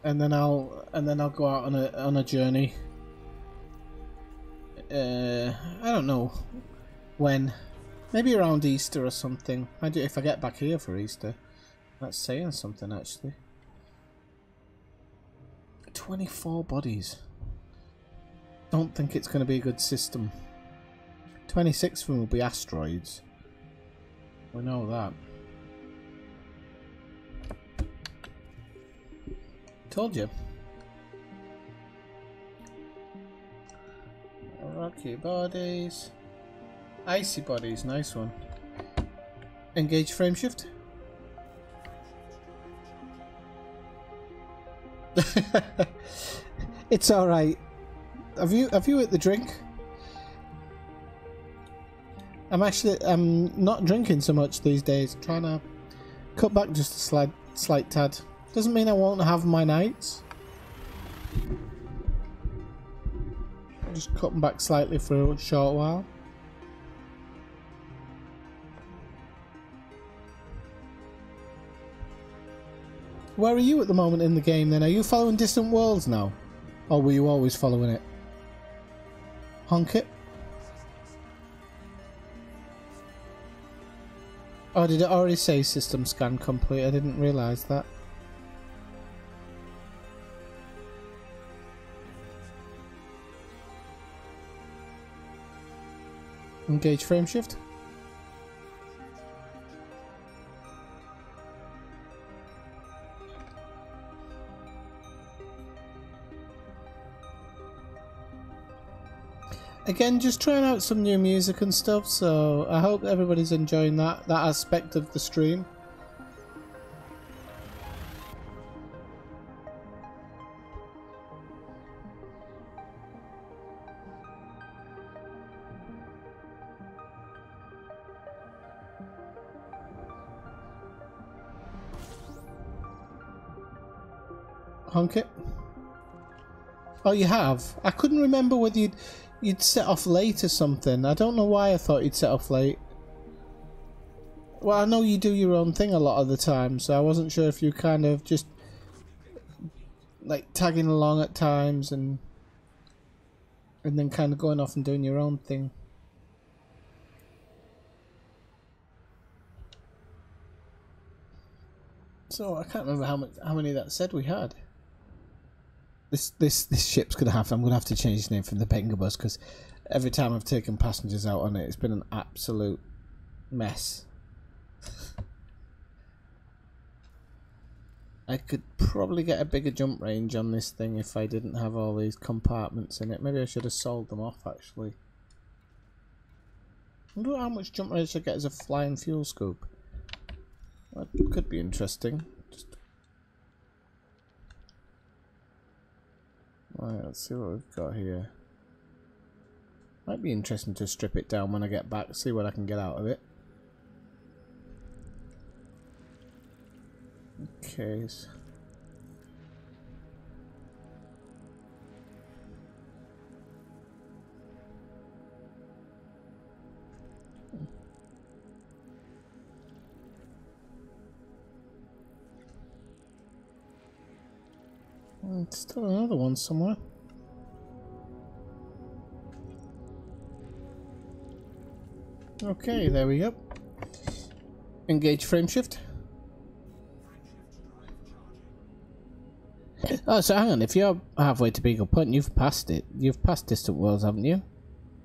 And then I'll go out on a journey. I don't know when. Maybe around Easter or something. I do if I get back here for Easter. That's saying something actually. 24 bodies. Don't think it's going to be a good system. 26 of them will be asteroids. We know that. Told you. Rocky bodies. Icy bodies, nice one. Engage frame shift. It's alright. Have you hit the drink? I'm not drinking so much these days. Trying to cut back just a slight tad. Doesn't mean I won't have my nights. Just cutting back slightly for a short while. Where are you at the moment in the game then? Are you following Distant Worlds now? Or were you always following it? Honk it. Oh, did it already say system scan complete? I didn't realise that. Engage frame shift. Again, just trying out some new music and stuff, so I hope everybody's enjoying that aspect of the stream. Honk it. Oh, you have? I couldn't remember whether you'd set off late or something. I don't know why I thought you'd set off late. Well, I know you do your own thing a lot of the time, so I wasn't sure if you kind of just like tagging along at times and then kind of going off and doing your own thing. So I can't remember how many that said we had. This ship's gonna have. I'm gonna have to change its name from the Benga bus because every time I've taken passengers out on it, it's been an absolute mess. I could probably get a bigger jump range on this thing if I didn't have all these compartments in it. Maybe I should have sold them off actually. I wonder how much jump range I get as a flying fuel scoop. That could be interesting. Right, let's see what we've got here. Might be interesting to strip it down when I get back, see what I can get out of it. Okay. Still another one somewhere. Okay, there we go. Engage frame shift. Oh, so hang on. If you're halfway to Beagle Point, you've passed it. You've passed Distant Worlds, haven't you?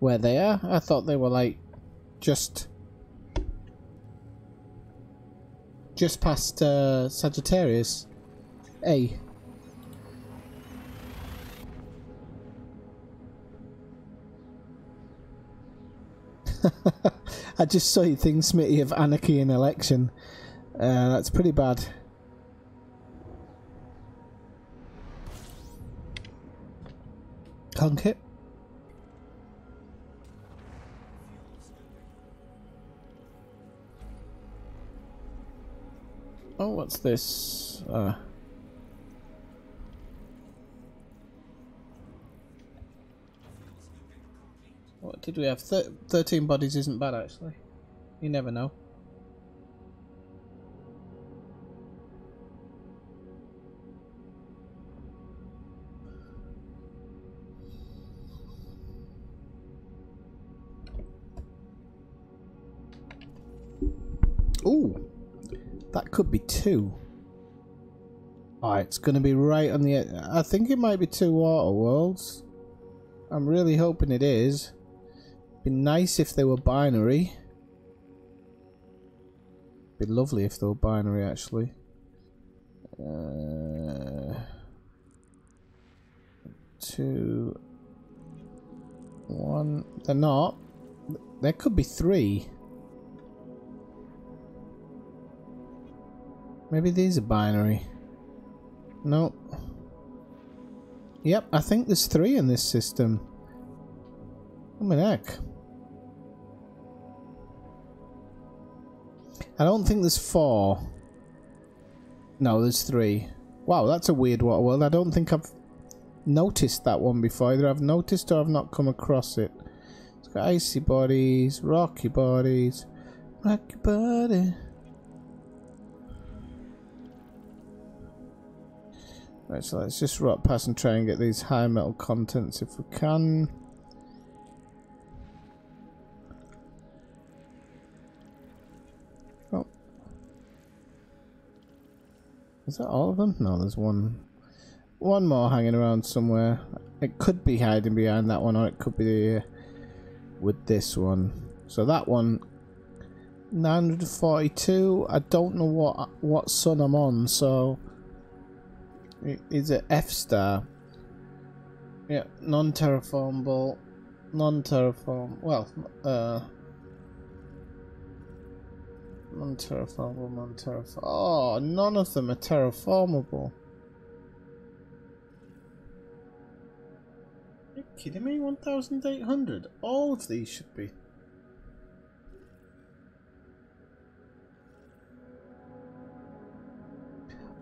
where they are. I thought they were like just past Sagittarius A. I just saw your thing, Smitty, of anarchy in election. That's pretty bad. Conk it. Oh, what's this? What did we have? 13 bodies isn't bad, actually. You never know. Ooh, that could be 2. Oh, it's going to be right on the edge. I think it might be 2 water worlds. I'm really hoping it is. Be nice if they were binary. Be lovely if they were binary, actually. 2, 1. They're not. There could be 3. Maybe these are binary. Nope. Yep, I think there's 3 in this system. What the heck? I don't think there's 4. No, there's 3. Wow, that's a weird water world. I don't think I've noticed that one before. Either I've noticed or I've not come across it. It's got icy bodies, rocky bodies, rocky body. Right, so let's just rot past and try and get these high metal contents if we can. Oh. Is that all of them? No, there's one more hanging around somewhere. It could be hiding behind that one, or it could be with this one. So that one, 942. I don't know what sun I'm on, so is it F star? Yeah, non-terraformable, non-terraform. Well, non-terraformable, non-terraform. Oh, none of them are terraformable. Are you kidding me? 1,800. All of these should be.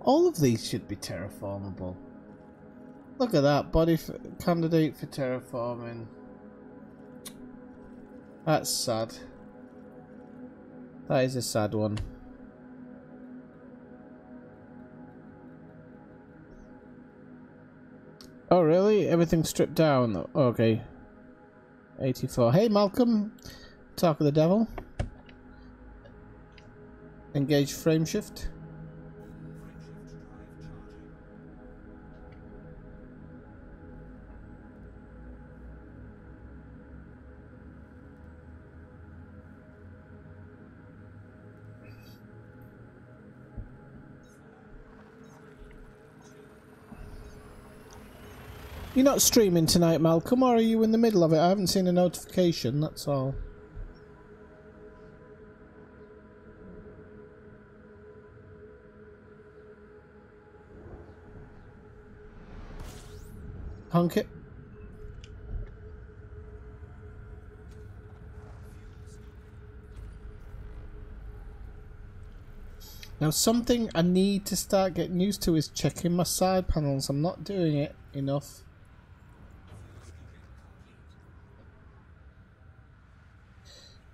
All of these should be terraformable. Look at that, candidate for terraforming. That's sad. That is a sad one. Oh really? Everything's stripped down? Okay. 84. Hey Malcolm! Talk of the devil. Engage frame shift. You're not streaming tonight, Malcolm, or are you in the middle of it? I haven't seen a notification, that's all. Honk it. Now something I need to start getting used to is checking my side panels. I'm not doing it enough.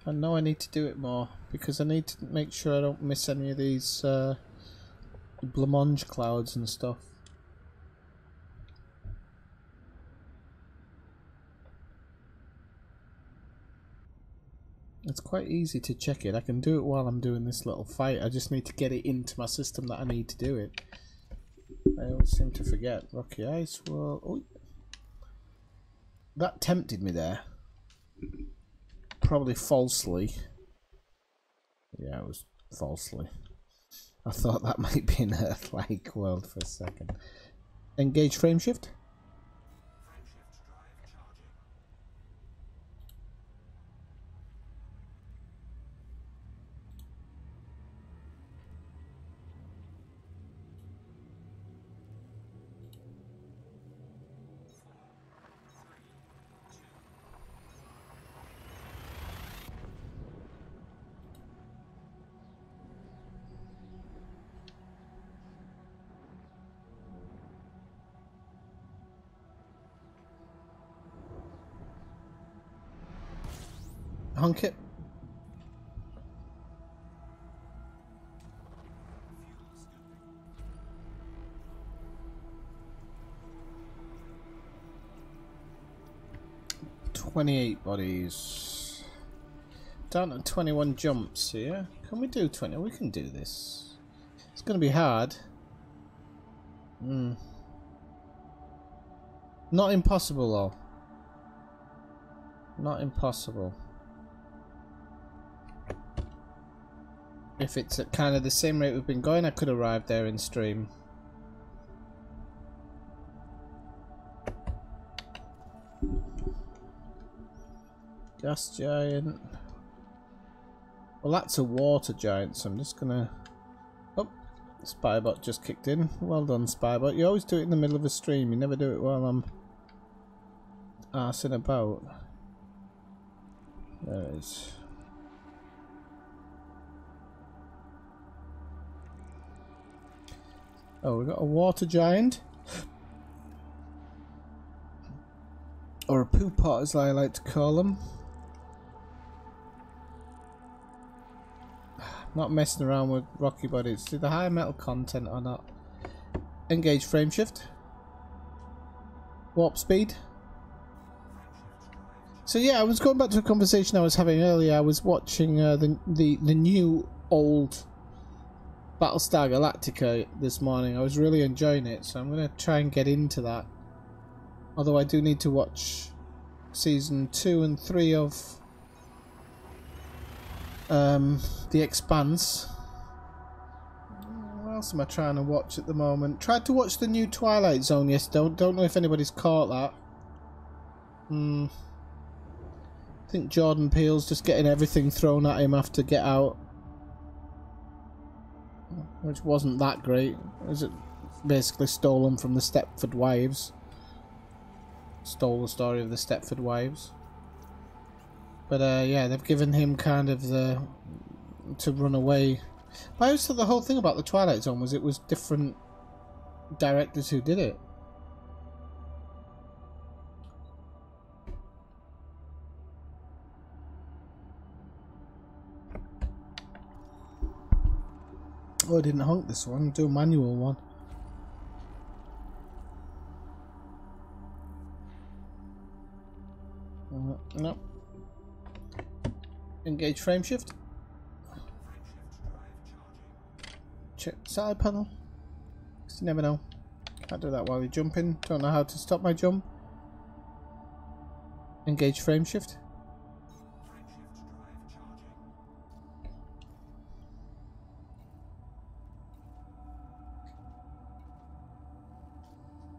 I know I need to do it more because I need to make sure I don't miss any of these blancmange clouds and stuff. It's quite easy to check it. I can do it while I'm doing this little fight. I just need to get it into my system that I need to do it. I always seem to forget. Rocky Ice World. Oh, that tempted me there. Probably falsely. Yeah, it was falsely. I thought that might be an Earth-like world for a second. Engage frameshift. Honk it. $28 bodies. Down to 21 jumps here. Can we do 20? We can do this. It's going to be hard. Not impossible though. Not impossible. If it's at kind of the same rate we've been going, I could arrive there in stream. Gas giant. Well, that's a water giant, so I'm just gonna... Oh, Spybot just kicked in. Well done, Spybot. You always do it in the middle of a stream. You never do it while I'm arsing about. There it is. Oh, we got a water giant. Or a poo pot, as I like to call them. Not messing around with rocky bodies. Do the higher metal content or not? Engage frameshift. Warp speed. So yeah, I was going back to a conversation I was having earlier. I was watching the new old Battlestar Galactica this morning. I was really enjoying it, so I'm going to try and get into that. Although I do need to watch season 2 and 3 of The Expanse. What else am I trying to watch at the moment? Tried to watch the new Twilight Zone yesterday. Don't know if anybody's caught that. I think Jordan Peele's just getting everything thrown at him after Get Out, which wasn't that great. It was basically stolen from the Stepford Wives. Stole the story of the Stepford Wives. But yeah, they've given him kind of the to run away. But I always thought the whole thing about the Twilight Zone was it was different directors who did it. Oh, I didn't honk this one. Do a manual one. No. Engage frameshift. Check side panel. You never know. Can't do that while you're jumping. Don't know how to stop my jump. Engage frameshift.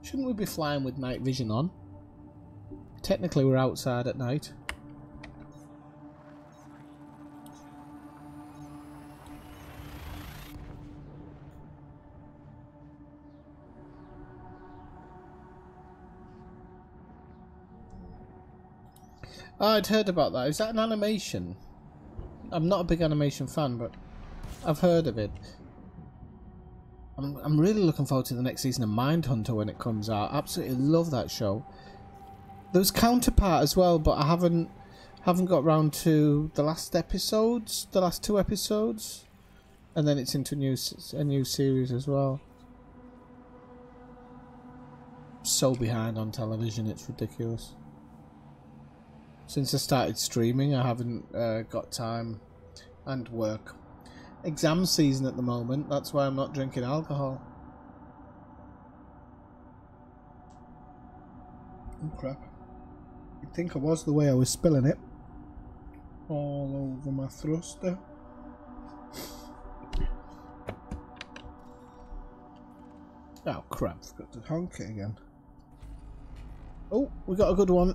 Shouldn't we be flying with night vision on? Technically we're outside at night. Oh, I'd heard about that. Is that an animation? I'm not a big animation fan, but I've heard of it. I'm really looking forward to the next season of Mindhunter when it comes out. Absolutely love that show. There was Counterpart as well, but I haven't got round to the last episodes, the last 2 episodes, and then it's into a new series as well. So behind on television, it's ridiculous. Since I started streaming, I haven't got time and work. Exam season at the moment, that's why I'm not drinking alcohol. Oh crap. You'd think I was the way I was spilling it. all over my thruster. Oh crap, forgot to honk it again. Oh, we got a good one.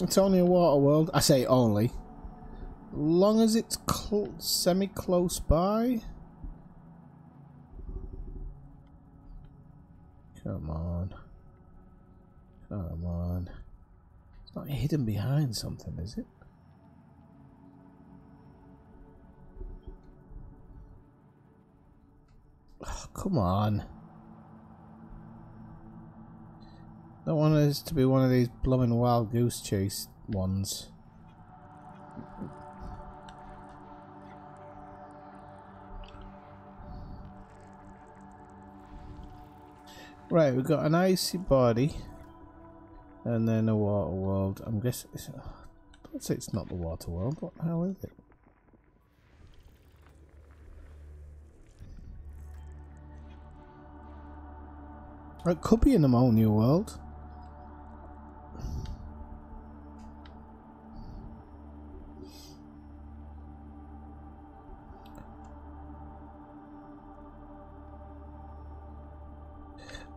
It's only a water world. I say only. Long as it's semi-close by. Come on. Come on. It's not hidden behind something, is it? Oh, come on. Don't want this to be one of these blooming wild goose chase ones. Right, we've got an icy body and then a water world. I'm guessing don't say it's not the water world. What the hell is it? It could be an ammonia world.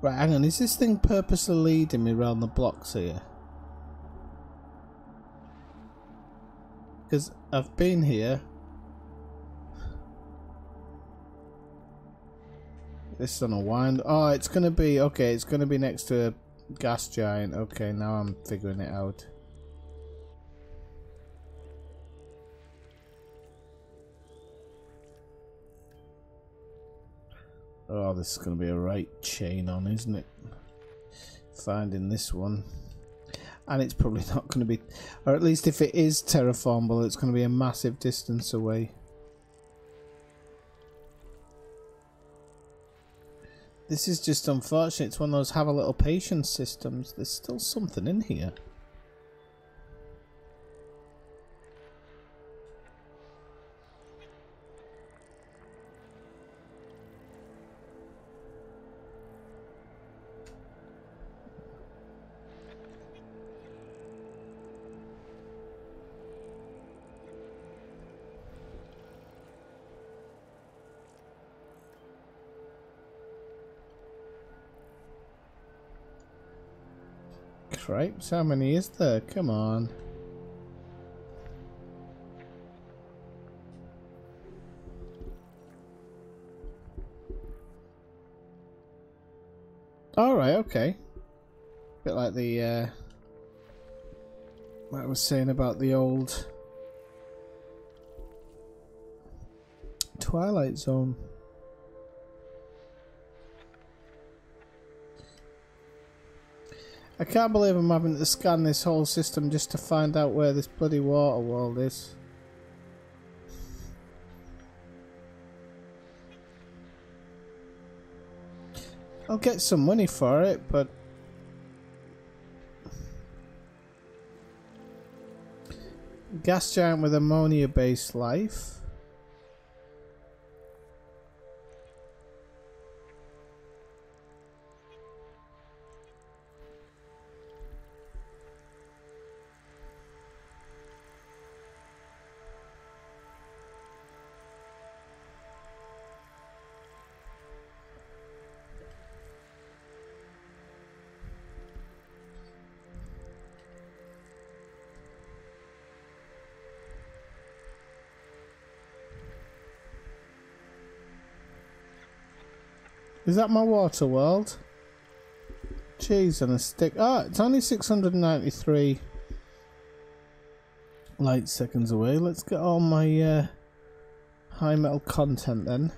Right, hang on, is this thing purposely leading me around the blocks here? Because I've been here. This is on a wind. Oh, it's going to be, okay, it's going to be next to a gas giant. Okay, now I'm figuring it out. Oh, this is going to be a right chain on, isn't it? Finding this one. And it's probably not going to be... Or at least if it is terraformable, it's going to be a massive distance away. This is just unfortunate. It's one of those have a little patience systems. There's still something in here. Cripes, how many is there? Come on. Alright, okay. Bit like the what I was saying about the old Twilight Zone. I can't believe I'm having to scan this whole system just to find out where this bloody water world is. I'll get some money for it, but gas giant with ammonia based life. Is that my water world? Cheese on a stick. Ah, it's only 693 light seconds away. Let's get all my high metal content then.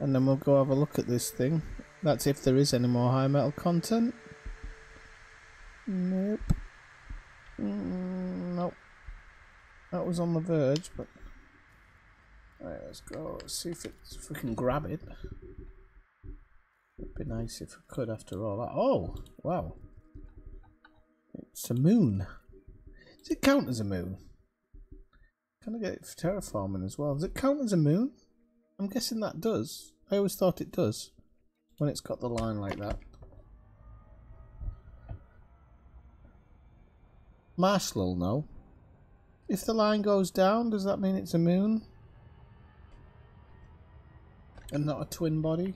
And then we'll go have a look at this thing. That's if there is any more high metal content. Nope. Nope. That was on the verge, but... Alright, let's go. Let's see if we can grab it. It'd be nice if I could after all that. Oh, wow. It's a moon. Does it count as a moon? Can I get it for terraforming as well? Does it count as a moon? I'm guessing that does. I always thought it does. When it's got the line like that. Marshall, no. If the line goes down, does that mean it's a moon? And not a twin body?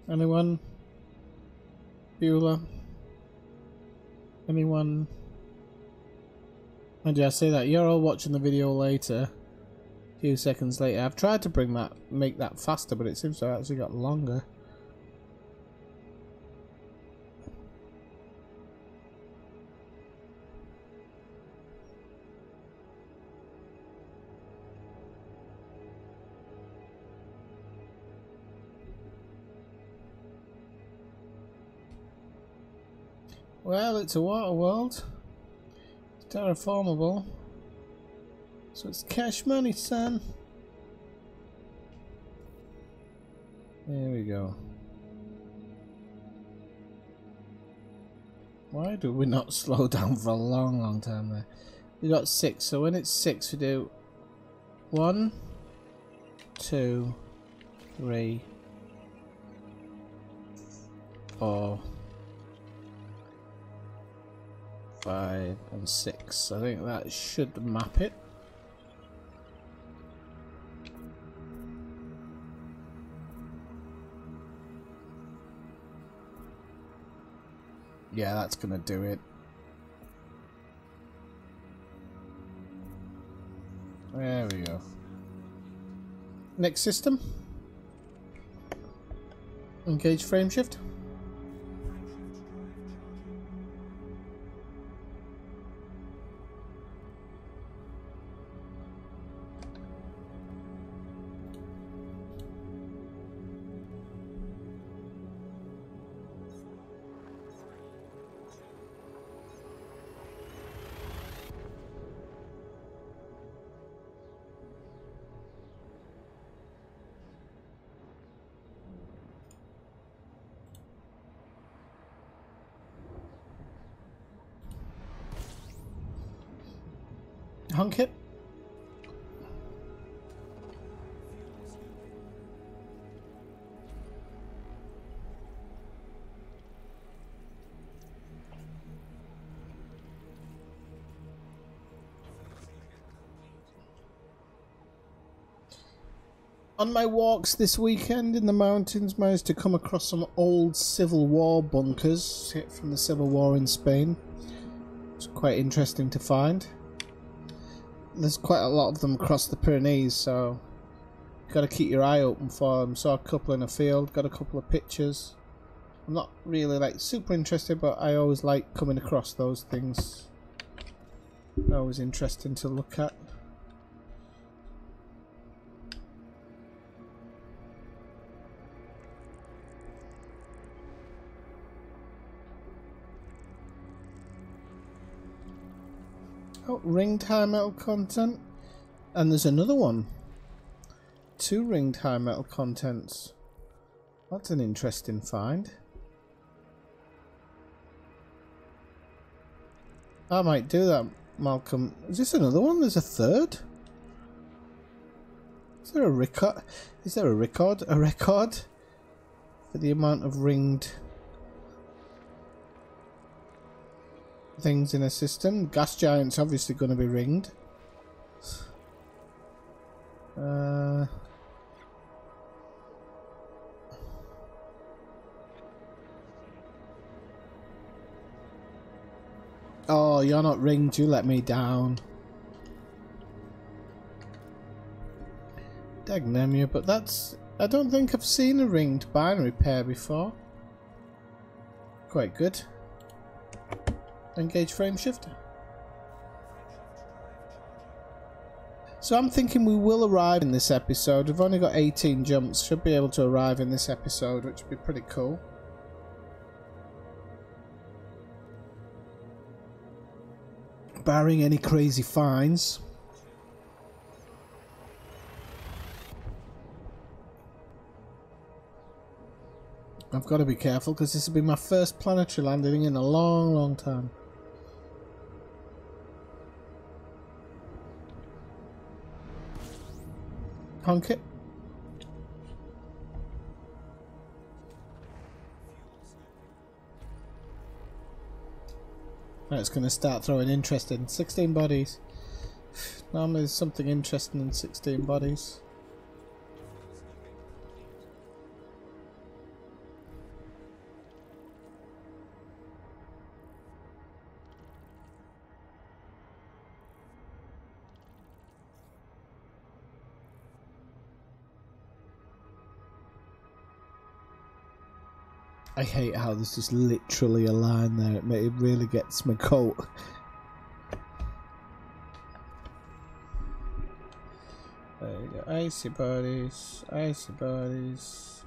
Anyone? Bueller? Anyone? And yeah, I say that you're all watching the video later. A few seconds later. I've tried to make that faster, but it seems to have actually got longer. Well, it's a water world. It's terraformable. So it's cash money, son. There we go. Why do we not slow down for a long time there? We got 6, so when it's 6 we do 1, 2, 3, 4, 5 and 6. I think that should map it. Yeah, that's gonna do it. There we go. Next system. Engage frame shift. Hunk it. On my walks this weekend in the mountains, managed to come across some old Civil War bunkers hit from the Civil War in Spain. It's quite interesting to find. There's quite a lot of them across the Pyrenees, so you've got to keep your eye open for them. Saw a couple in a field, got a couple of pictures. I'm not really like super interested, but I always like coming across those things. They're always interesting to look at. Oh, ringed high metal content. And there's another one. 2 ringed high metal contents. That's an interesting find. I might do that, Malcolm. Is this another one? There's a 3rd? Is there a record? Is there a record? A record? For the amount of ringed things in a system. Gas giant's obviously going to be ringed. Oh, you're not ringed, you let me down. Dagnam you, but that's... I don't think I've seen a ringed binary pair before. Quite good. Engage frame shift. So I'm thinking we will arrive in this episode. We've only got 18 jumps. Should be able to arrive in this episode, which would be pretty cool. barring any crazy fines. I've got to be careful because this will be my first planetary landing in a long, long time. Honk it. Right, it's going to start throwing interest in 16 bodies. Normally there's something interesting in 16 bodies. I hate how there's just literally a line there. It really gets my coat. There you go. Icy bodies. Icy bodies.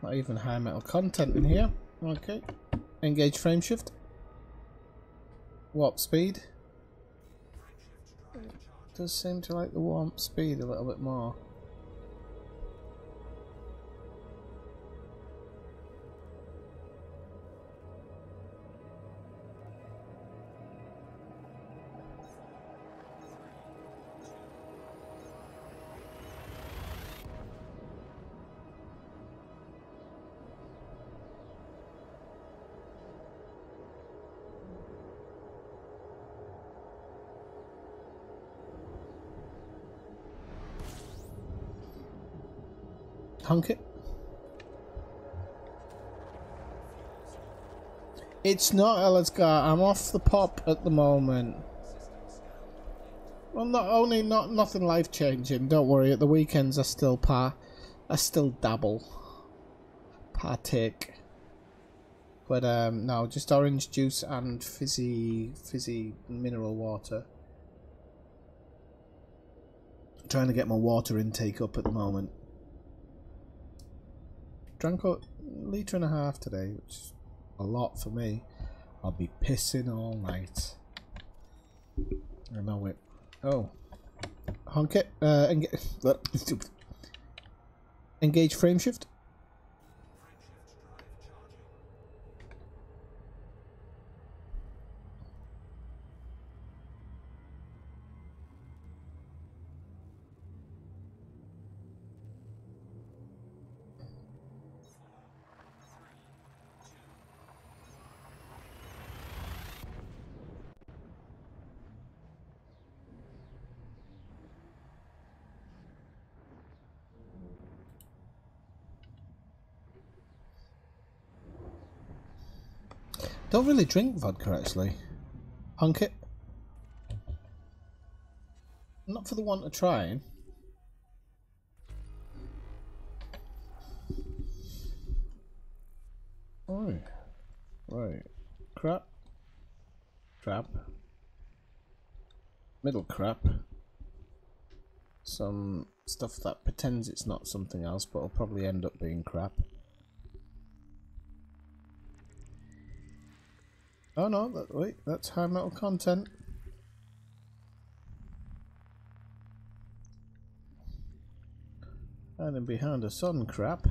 Not even high metal content in here. Okay. Engage frame shift. Warp speed. It does seem to like the warp speed a little bit more. Honk it. It's not Ellisgar. I'm off the pop at the moment. Well, nothing life changing. Don't worry. At the weekends, I still dabble, partake. But no, just orange juice and fizzy mineral water. I'm trying to get my water intake up at the moment. Drank a litre and a half today, which is a lot for me. I'll be pissing all night. I know it. Oh. Honk it. Engage frame shift. Don't really drink vodka actually. Honk it. Not for the want of trying. Oh, right. Crap. Crap. Middle crap. Some stuff that pretends it's not something else, but will probably end up being crap. Oh no, wait, that's high metal content. Hiding behind a sun crap.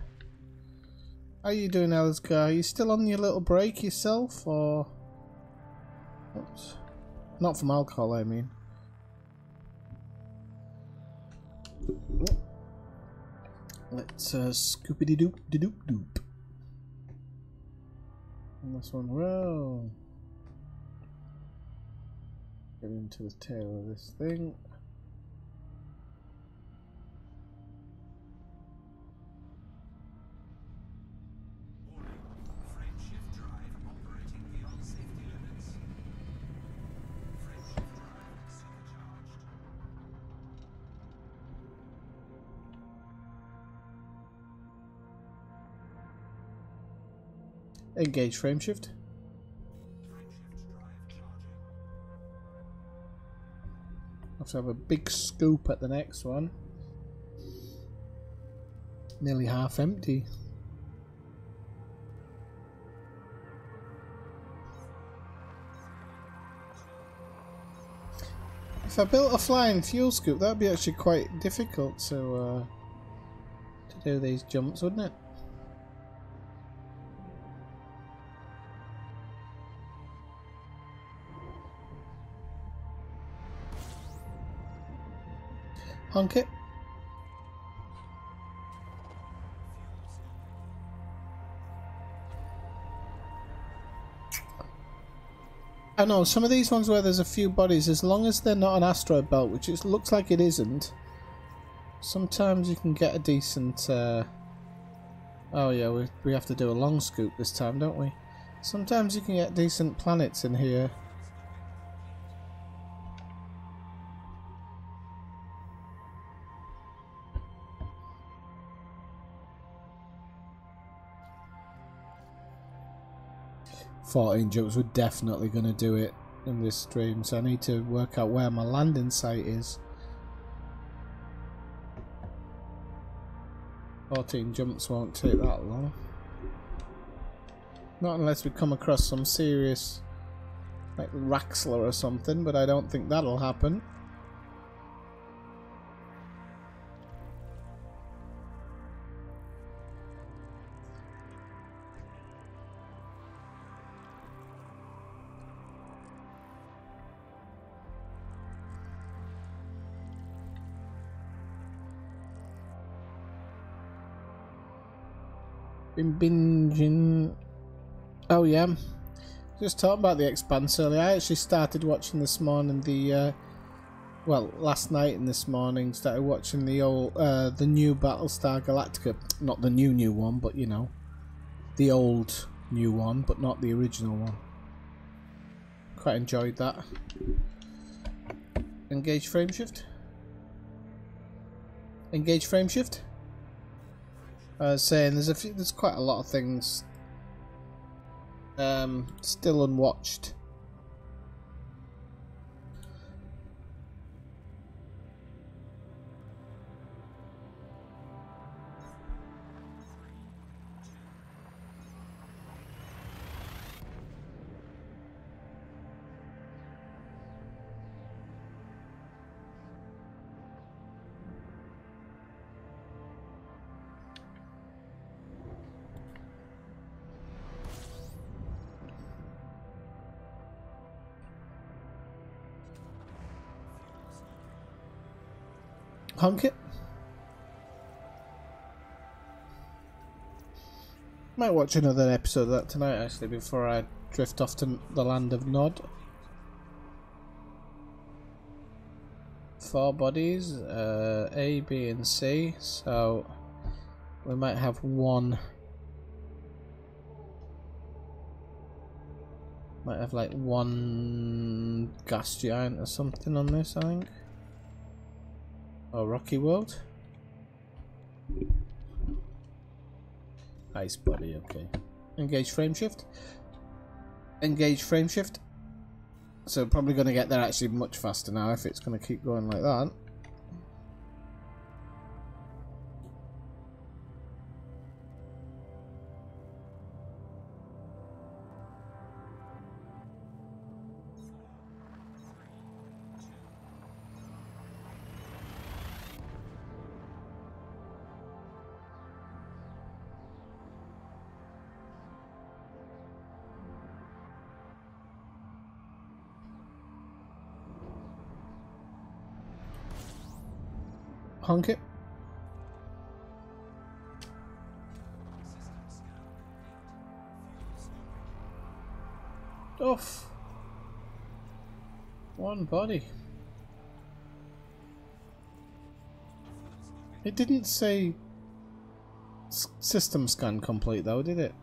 How you doing, Ellisgar? Are you still on your little break yourself, or... Oops. Not from alcohol, I mean. Let's scoopity-doop-de-doop-doop. And this one, roll. Get into the tail of this thing. Engage frame shift. Have to have a big scoop at the next one. Nearly half empty. If I built a flying fuel scoop, that would be actually quite difficult to do these jumps, wouldn't it? Honk it. I know, some of these ones where there's a few bodies, as long as they're not an asteroid belt, which it looks like it isn't, sometimes you can get a decent... oh yeah, we have to do a long scoop this time, don't we? Sometimes you can get decent planets in here. "14 jumps, we're definitely going to do it in this stream, so I need to work out where my landing site is. 14 jumps won't take that long. Not unless we come across some serious, like Raxler or something, but I don't think that'll happen. Been binging. Oh yeah, just talking about the Expanse earlier. I actually started watching this morning the well, last night and this morning started watching the old the new Battlestar Galactica. Not the new one, but you know, the old new one, but not the original one. Quite enjoyed that. Engage frame shift. Engage frame shift. I was saying there's quite a lot of things still unwatched. Honk it. Might watch another episode of that tonight actually before I drift off to the land of Nod. 4 bodies, A, B and C, so we might have one. Might have like one gas giant or something on this, I think. Or Rocky World. Ice body, okay. Engage frame shift. Engage frame shift. So probably going to get there actually much faster now if it's going to keep going like that. Honk it. Off. One body. It didn't say system scan complete though, did it?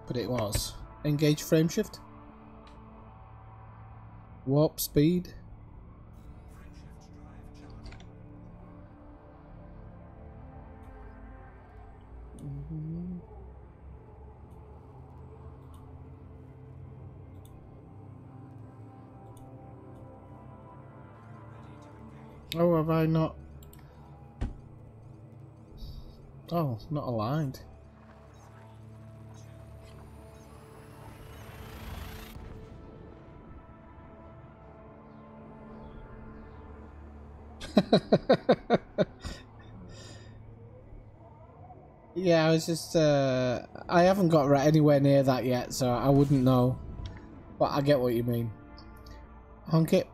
But it was. Engage frame shift. Warp speed. Oh, have I not? Oh, not aligned. Yeah, I was just, I haven't got right anywhere near that yet, so I wouldn't know. But I get what you mean. Honk it.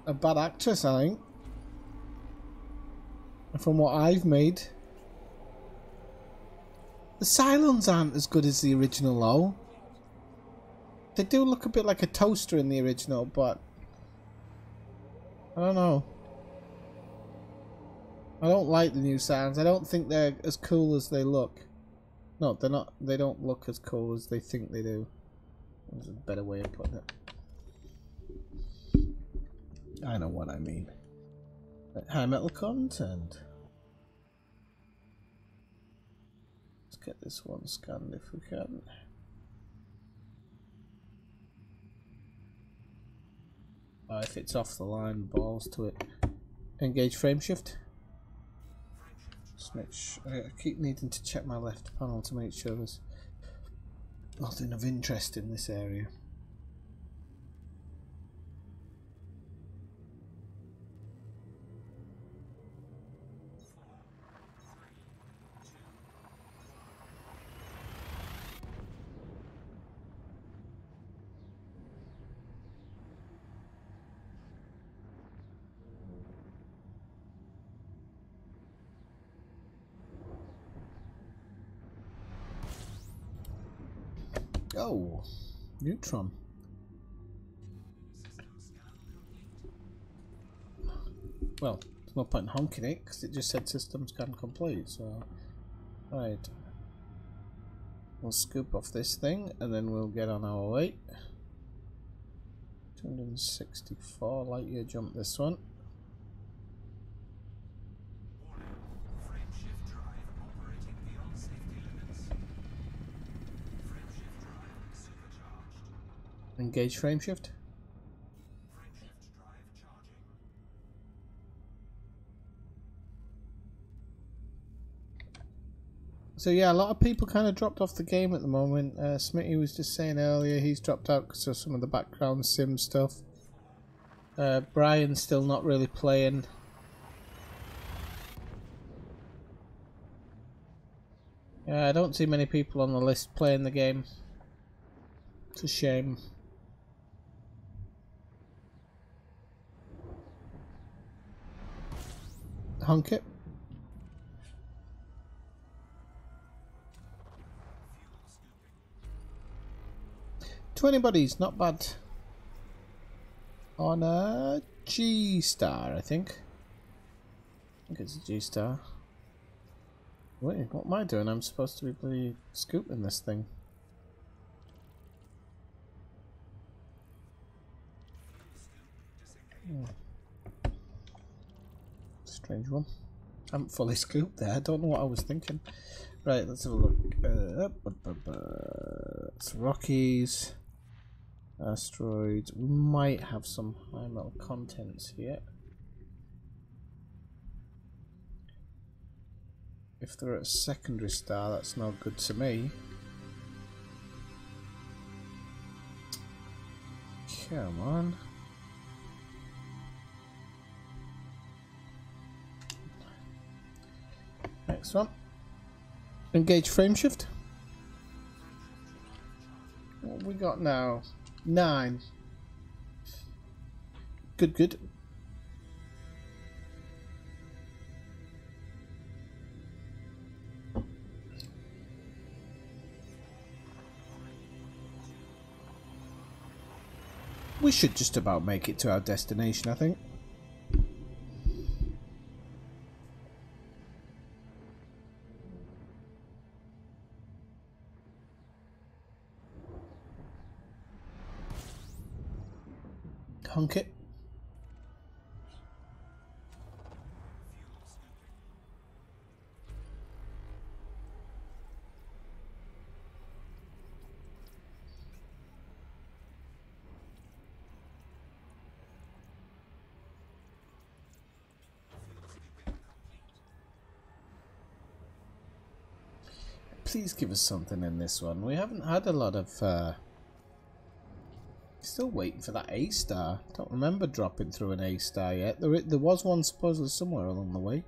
A bad actress, I think. From what I've made. The Cylons aren't as good as the original, though. They do look a bit like a toaster in the original, but I don't know. I don't like the new Cylons. I don't think they're as cool as they look. No, they're not. They don't look as cool as they think they do. There's a better way of putting it. I know what I mean. High metal content. Let's get this one scanned if we can. Oh, if it's off the line, balls to it. Engage frame shift. Just make sure, I keep needing to check my left panel to make sure there's nothing of interest in this area. Oh, neutron. Well, there's no point in honking it because it just said system scan complete. So, right, we'll scoop off this thing and then we'll get on our way. 264 light year jump this one. Engage frame shift. So yeah, a lot of people kind of dropped off the game at the moment. Smitty was just saying earlier he's dropped out because of some of the background sim stuff. Brian's still not really playing. Yeah, I don't see many people on the list playing the game. It's a shame. Honk it. 20 buddies, not bad. On a G-Star, I think. I think it's a G-Star. Wait, what am I doing? I'm supposed to be bloody scooping this thing. Strange one. I haven't fully scooped there. I don't know what I was thinking. Right, let's have a look. It's Rockies. Asteroids. We might have some high metal contents here. If they're at a secondary star, that's no good to me. Come on. Next one. Engage frame shift. What have we got now? 9. Good, good. We should just about make it to our destination, I think. Honk it. please give us something in this one. We haven't had a lot of... Still waiting for that A star. Don't remember dropping through an A star yet. There was one supposedly somewhere along the way.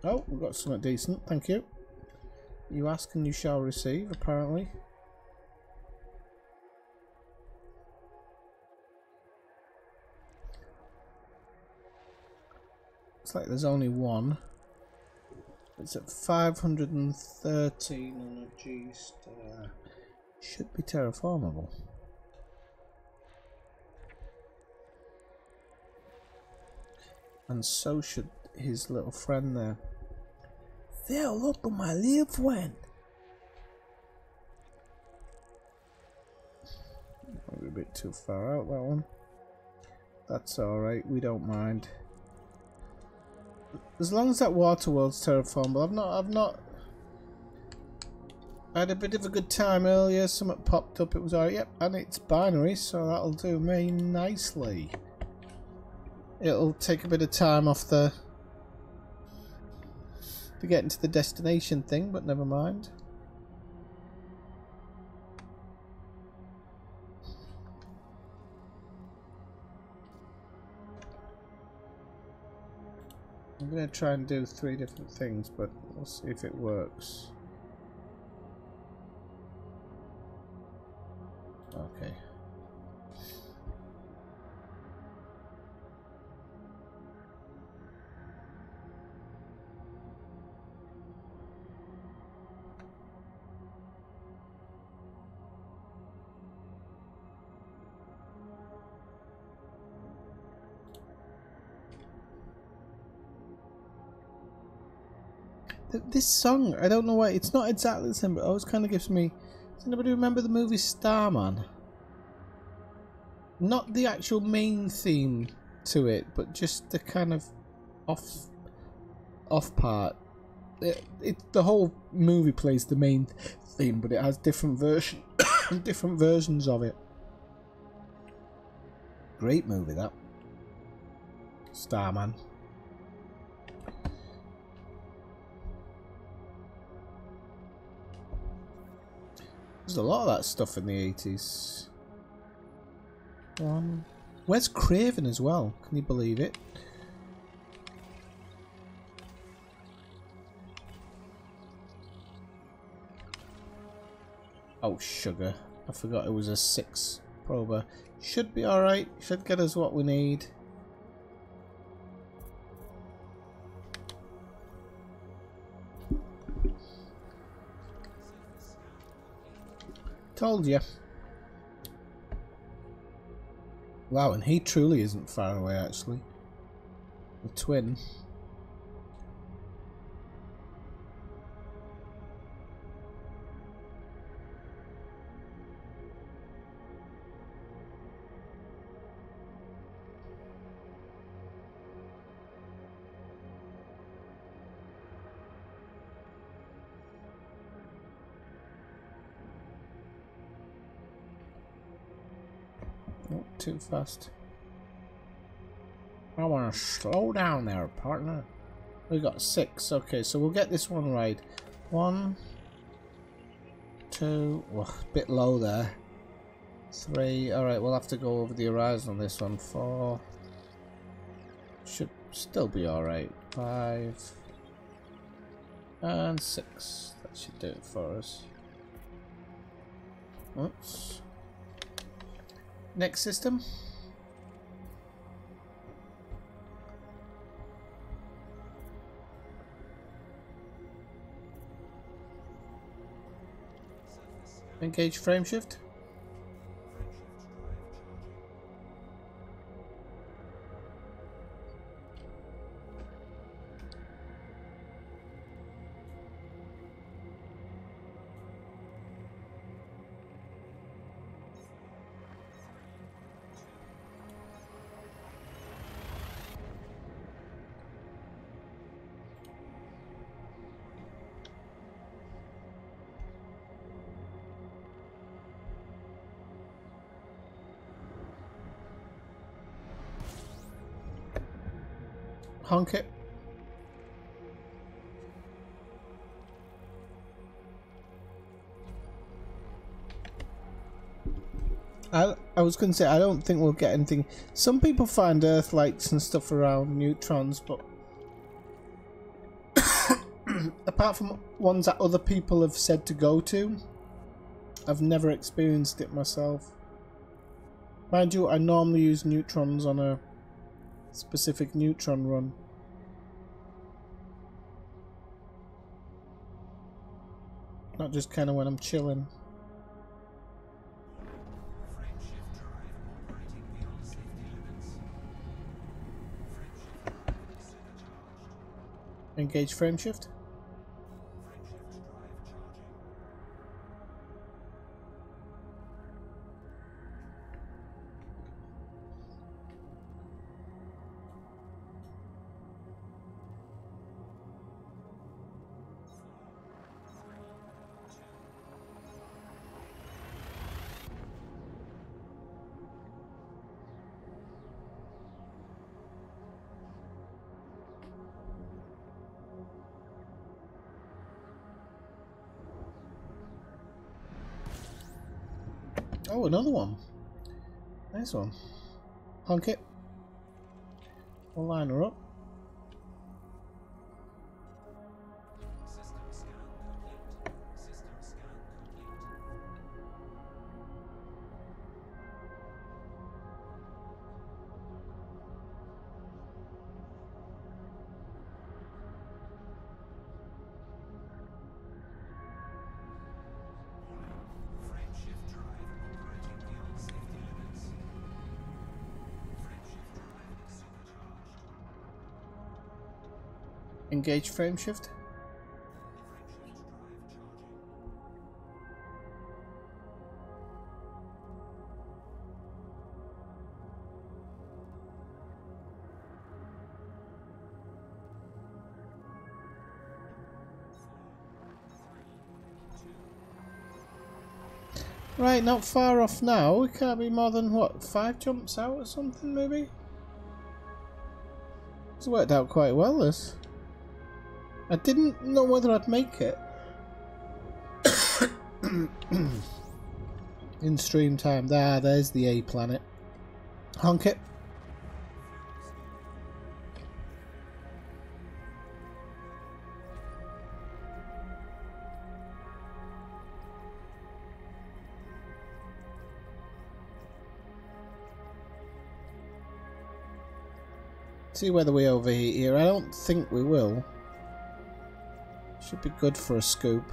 Oh, we've got something decent. Thank you. You ask and you shall receive, apparently. Looks like there's only one. It's at 513 on a G star. Should be terraformable. And so should his little friend there. Say hello to my little friend. Maybe a bit too far out, that one. That's alright, we don't mind. As long as that water world's terraformable. I had a bit of a good time earlier, something popped up, it was alright, yep, and it's binary, so that'll do me nicely. It'll take a bit of time off to get into the destination thing, but never mind. I'm going to try and do 3 different things, but we'll see if it works. Okay. This song, I don't know why, it's not exactly the same, but it always kind of gives me... Does anybody remember the movie Starman? Not the actual main theme to it, but just the kind of off part. The whole movie plays the main theme, but it has different versions of it. Great movie, that. Starman. There's a lot of that stuff in the 80s. Where's Craven as well? Can you believe it? Oh, sugar. I forgot it was a 6 prober. Should be alright. Should get us what we need. Told you. Wow, and he truly isn't far away, actually. The twin. Not too fast. I want to slow down there, partner. We got 6. Okay, so we'll get this one right. 1, 2. Oh, a bit low there. 3. Alright, we'll have to go over the horizon on this one. 4. Should still be alright. 5. And 6. That should do it for us. Oops. Next system. Engage frame shift. Honk it. I was going to say, I don't think we'll get anything. Some people find Earth lights and stuff around neutrons, but apart from ones that other people have said to go to, I've never experienced it myself. Mind you, I normally use neutrons on a specific neutron run. Not just kind of when I'm chilling. Engage frame shift. Oh, another one. Nice one. Honk it. We'll line her up. Engage frame shift. Right, not far off now. We can't be more than, what, 5 jumps out or something, maybe? It's worked out quite well, this. I didn't know whether I'd make it in stream time. There's the A planet. Honk it. See whether we overheat here. I don't think we will. Should be good for a scoop.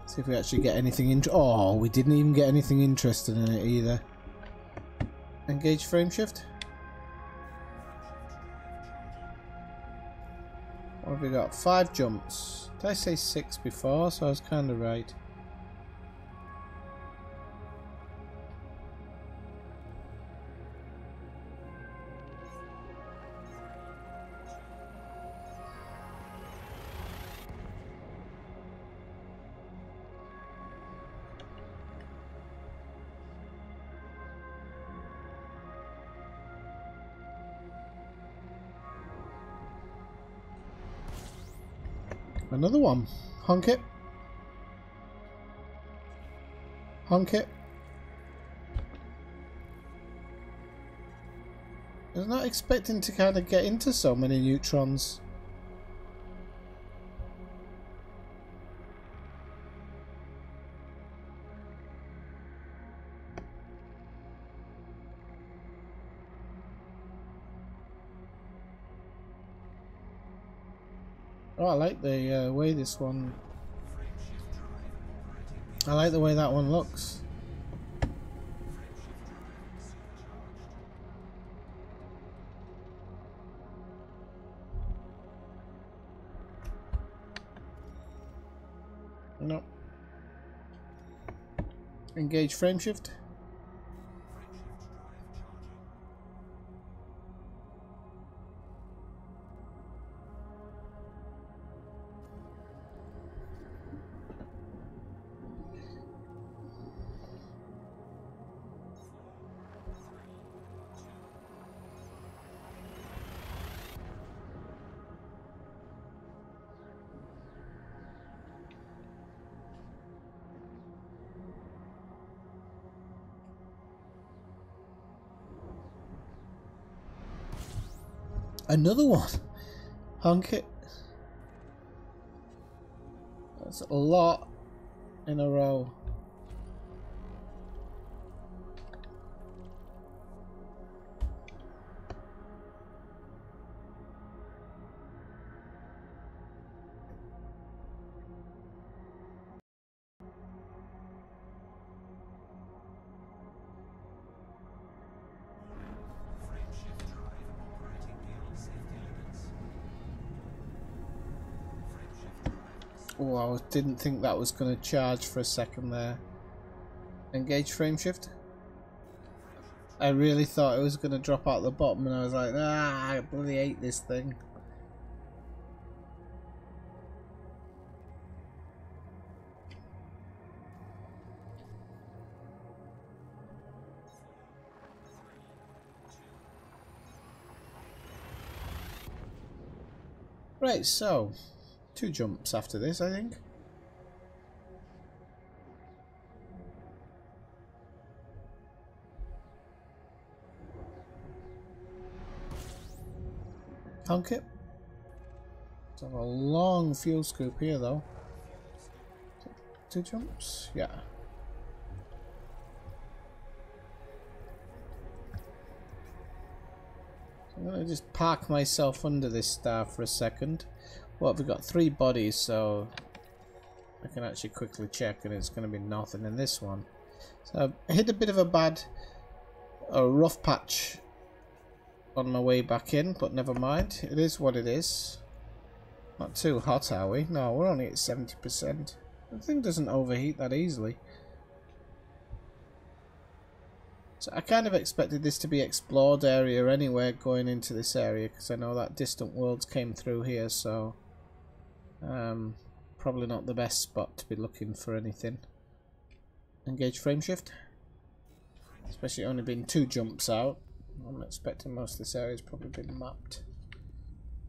See if we actually get anything oh, we didn't even get anything interesting in it either. Engage frame shift. What have we got? 5 jumps. Did I say 6 before? So I was kind of right. Another one. Honk it. Honk it. I was not expecting to kind of get into so many neutrons. Oh, I like the way this one... I like the way that one looks. No. Engage frame shift. Another one. Honk it. That's a lot in a row. Oh, I didn't think that was going to charge for a second there. Engage frameshift. I really thought it was going to drop out the bottom, and I was like, ah, I bloody hate this thing. Right, so 2 jumps after this, I think. Honk it. Let's have a long fuel scoop here, though. 2 jumps? Yeah. I'm going to just park myself under this star for a second. Well, we've got 3 bodies, so I can actually quickly check, and it's going to be nothing in this one. So I hit a bit of a rough patch on my way back in, but never mind. It is what it is. Not too hot, are we? No, we're only at 70%. The thing doesn't overheat that easily. So I kind of expected this to be explored area anyway, going into this area, because I know that distant worlds came through here, so probably not the best spot to be looking for anything. Engage frameshift. Especially only been 2 jumps out. I'm expecting most of this area's probably been mapped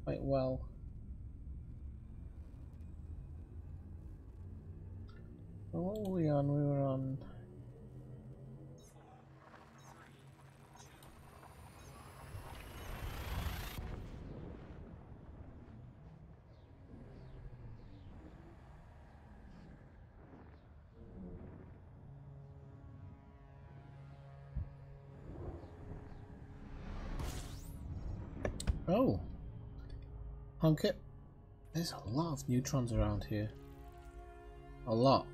quite well. What were we on? We were on... Oh, honk it. There's a lot of neutrons around here. A lot.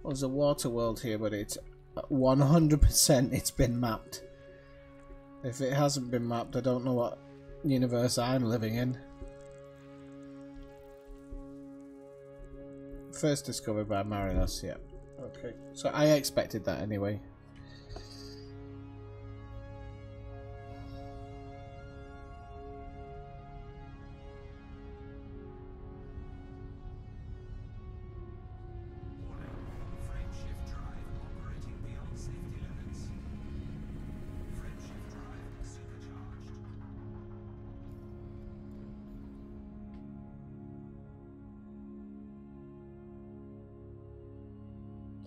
There's a water world here, but it's 100% it's been mapped. If it hasn't been mapped, I don't know what universe I'm living in. First discovered by Marinos, yeah. Okay, so I expected that anyway.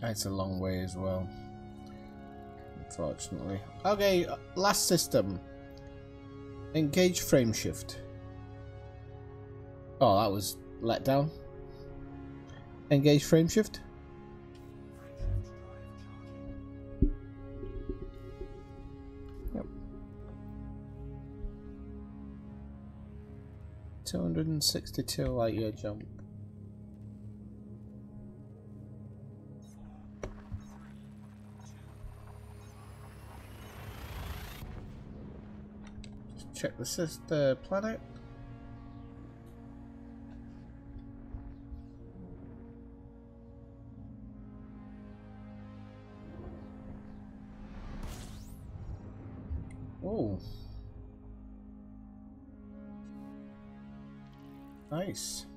It's a long way as well, unfortunately. Okay, last system. Engage frameshift. Oh, that was let down. Engage frameshift. Yep. 262 light year jump. Check the planet. Oh, nice.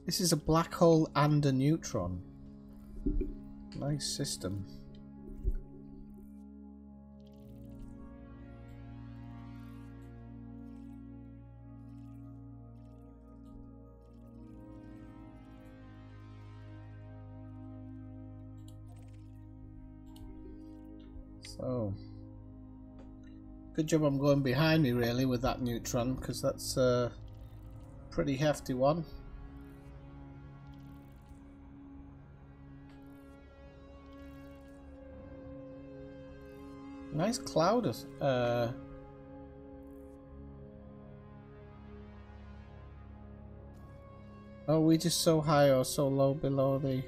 This is a black hole and a neutron. Nice system. So, good job I'm going behind me really with that neutron, because that's a pretty hefty one. Nice cloud. Oh, we just so high or so low below the...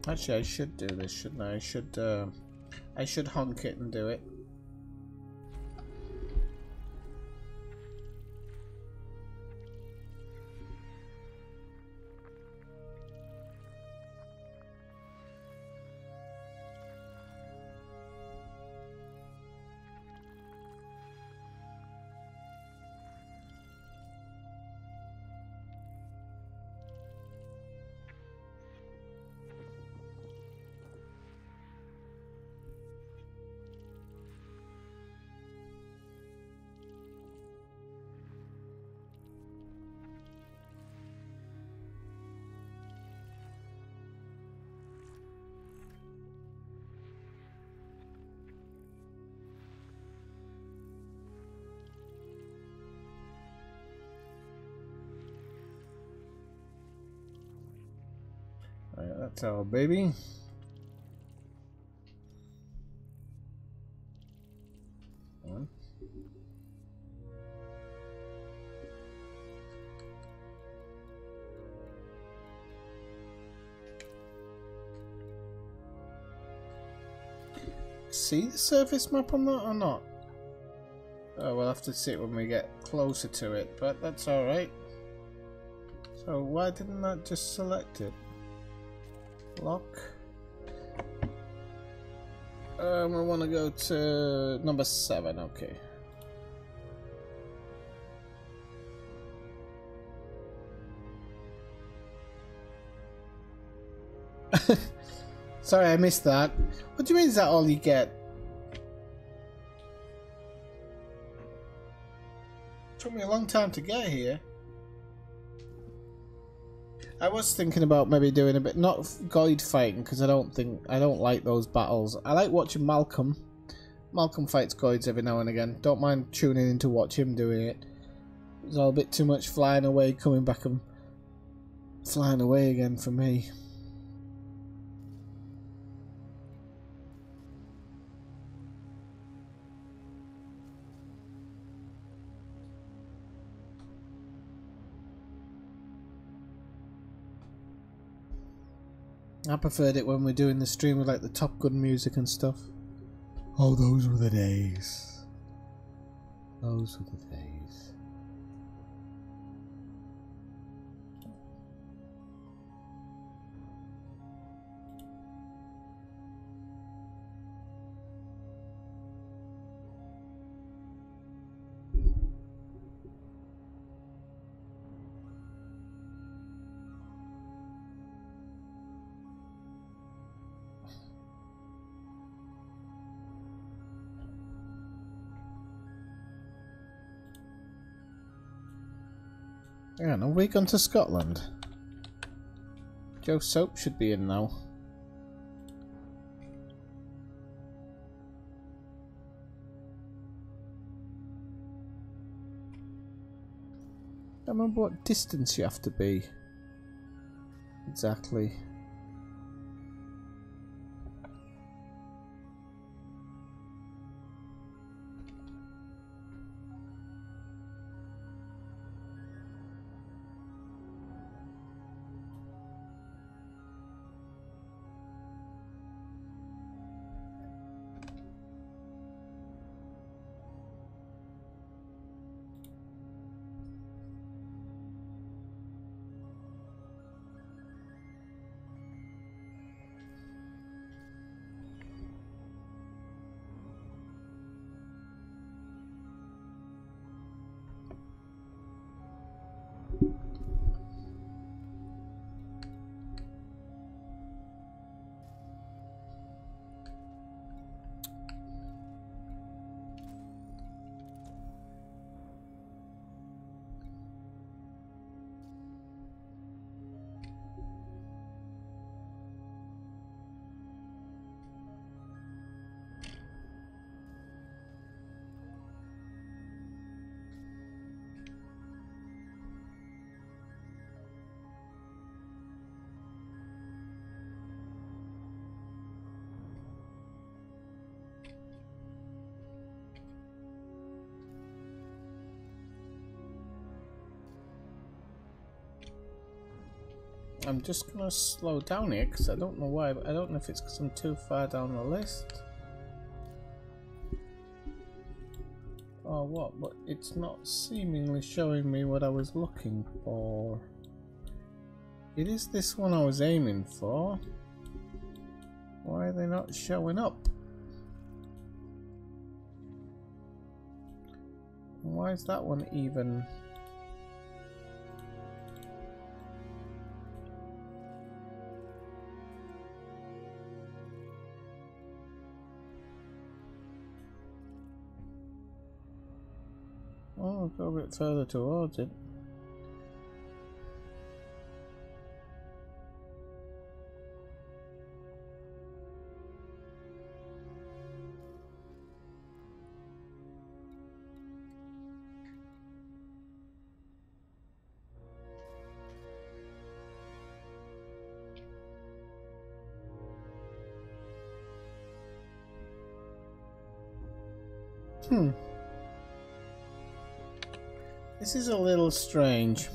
Actually, I should do this, shouldn't I? I should honk it and do it. Alright, that's our baby. One. See the surface map on that or not? Oh, we'll have to see it when we get closer to it, but that's alright. So why didn't that just select it? Lock. We want to go to number 7, okay. Sorry, I missed that. What do you mean, is that all you get? Took me a long time to get here. I was thinking about maybe doing a bit, not Goid fighting, because I don't like those battles. I like watching Malcolm. Malcolm fights Goids every now and again. Don't mind tuning in to watch him doing it. It's all a bit too much flying away, coming back and flying away again for me. I preferred it when we're doing the stream with like the Top Gun music and stuff. Oh, those were the days. Those were the days. Yeah, no, we gone to Scotland. Joe Soap should be in now. I don't remember what distance you have to be. Exactly. I'm just gonna slow down here because I don't know why, but I don't know if it's because I'm too far down the list or what, but it's not seemingly showing me what I was looking for. It is this one I was aiming for. Why are they not showing up? Why is that one even? Oh, I'll go a bit further towards it. This is a little strange.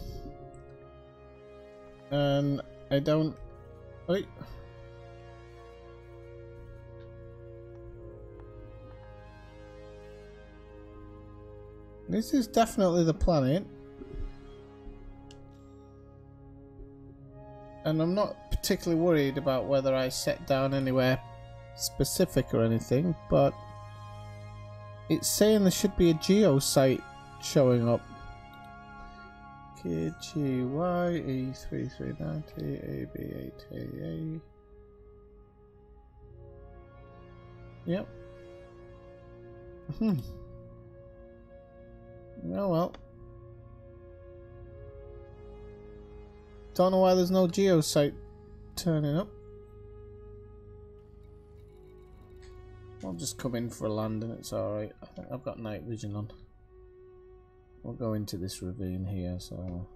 And I don't... Wait. This is definitely the planet. And I'm not particularly worried about whether I set down anywhere specific or anything, but it's saying there should be a geo site showing up. KGY E3390 AB8AA. Yep. Oh well. Don't know why there's no geo site turning up. I'll just come in for a landing, it's alright. I think I've got night vision on. We'll go into this ravine here, so...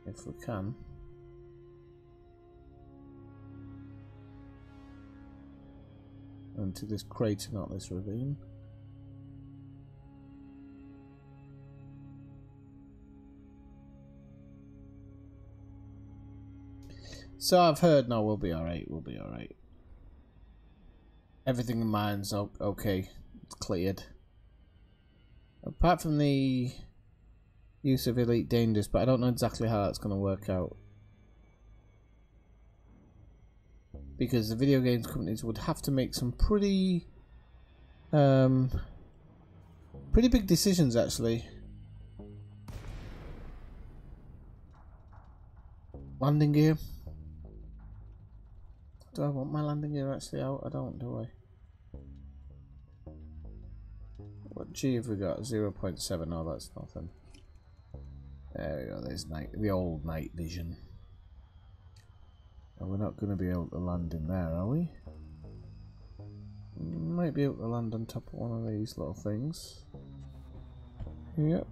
if we can. Into this crater, not this ravine. So I've heard, no, we'll be alright, we'll be alright. Everything in mine's okay, it's cleared. Apart from the use of Elite Dangerous, but I don't know exactly how that's going to work out. Because the video games companies would have to make some pretty big decisions, actually. Landing gear. Do I want my landing gear actually out? I don't, do I? What G have we got? 0.7. Oh, that's nothing. There we go. There's the old night vision. And we're not going to be able to land in there, are we? Might be able to land on top of one of these little things. Yep.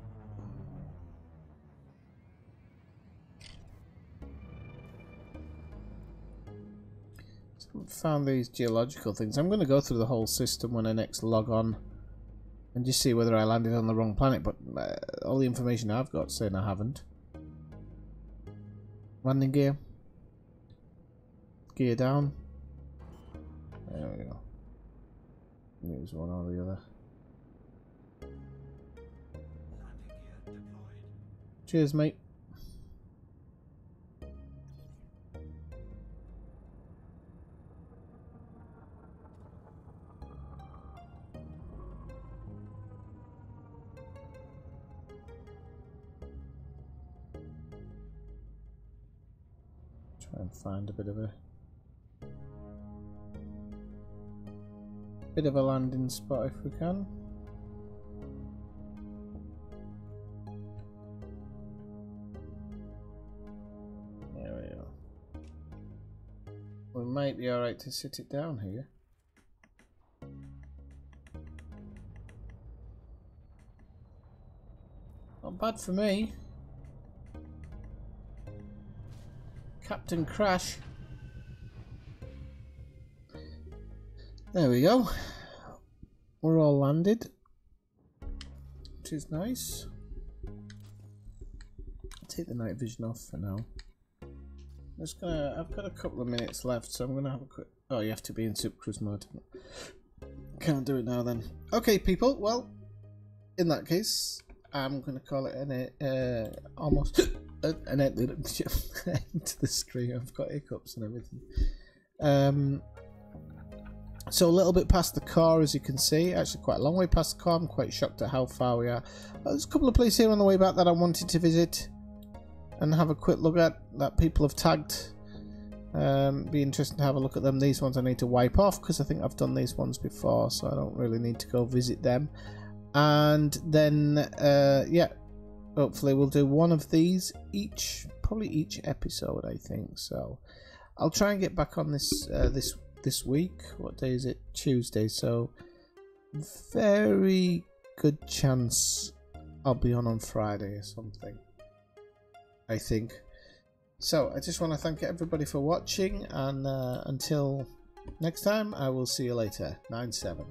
Found these geological things. I'm going to go through the whole system when I next log on and just see whether I landed on the wrong planet, but all the information I've got saying I haven't. Landing gear. Gear down. There we go. Use one or the other. Cheers, mate. Try and find a bit of a landing spot if we can. There we go. We might be alright to sit it down here. Not bad for me. Captain Crash. There we go. We're all landed, which is nice. take the night vision off for now. I've got a couple of minutes left, so I'm gonna have a quick. Oh, you have to be in Super Cruise mode. Can't do it now then. Okay, people. Well, in that case, I'm gonna call it an almost an end to the stream. I've got hiccups and everything. So a little bit past the car, as you can see. Actually, quite a long way past the car. I'm quite shocked at how far we are. There's a couple of places here on the way back that I wanted to visit and have a quick look at that people have tagged. Be interesting to have a look at them. These ones I need to wipe off because I think I've done these ones before, so I don't really need to go visit them. And then yeah, hopefully we'll do one of these probably each episode, I think. So I'll try and get back on this this week. What day is it? Tuesday. So very good chance I'll be on Friday or something, I think. So I just want to thank everybody for watching, and until next time, I will see you later. 9-7.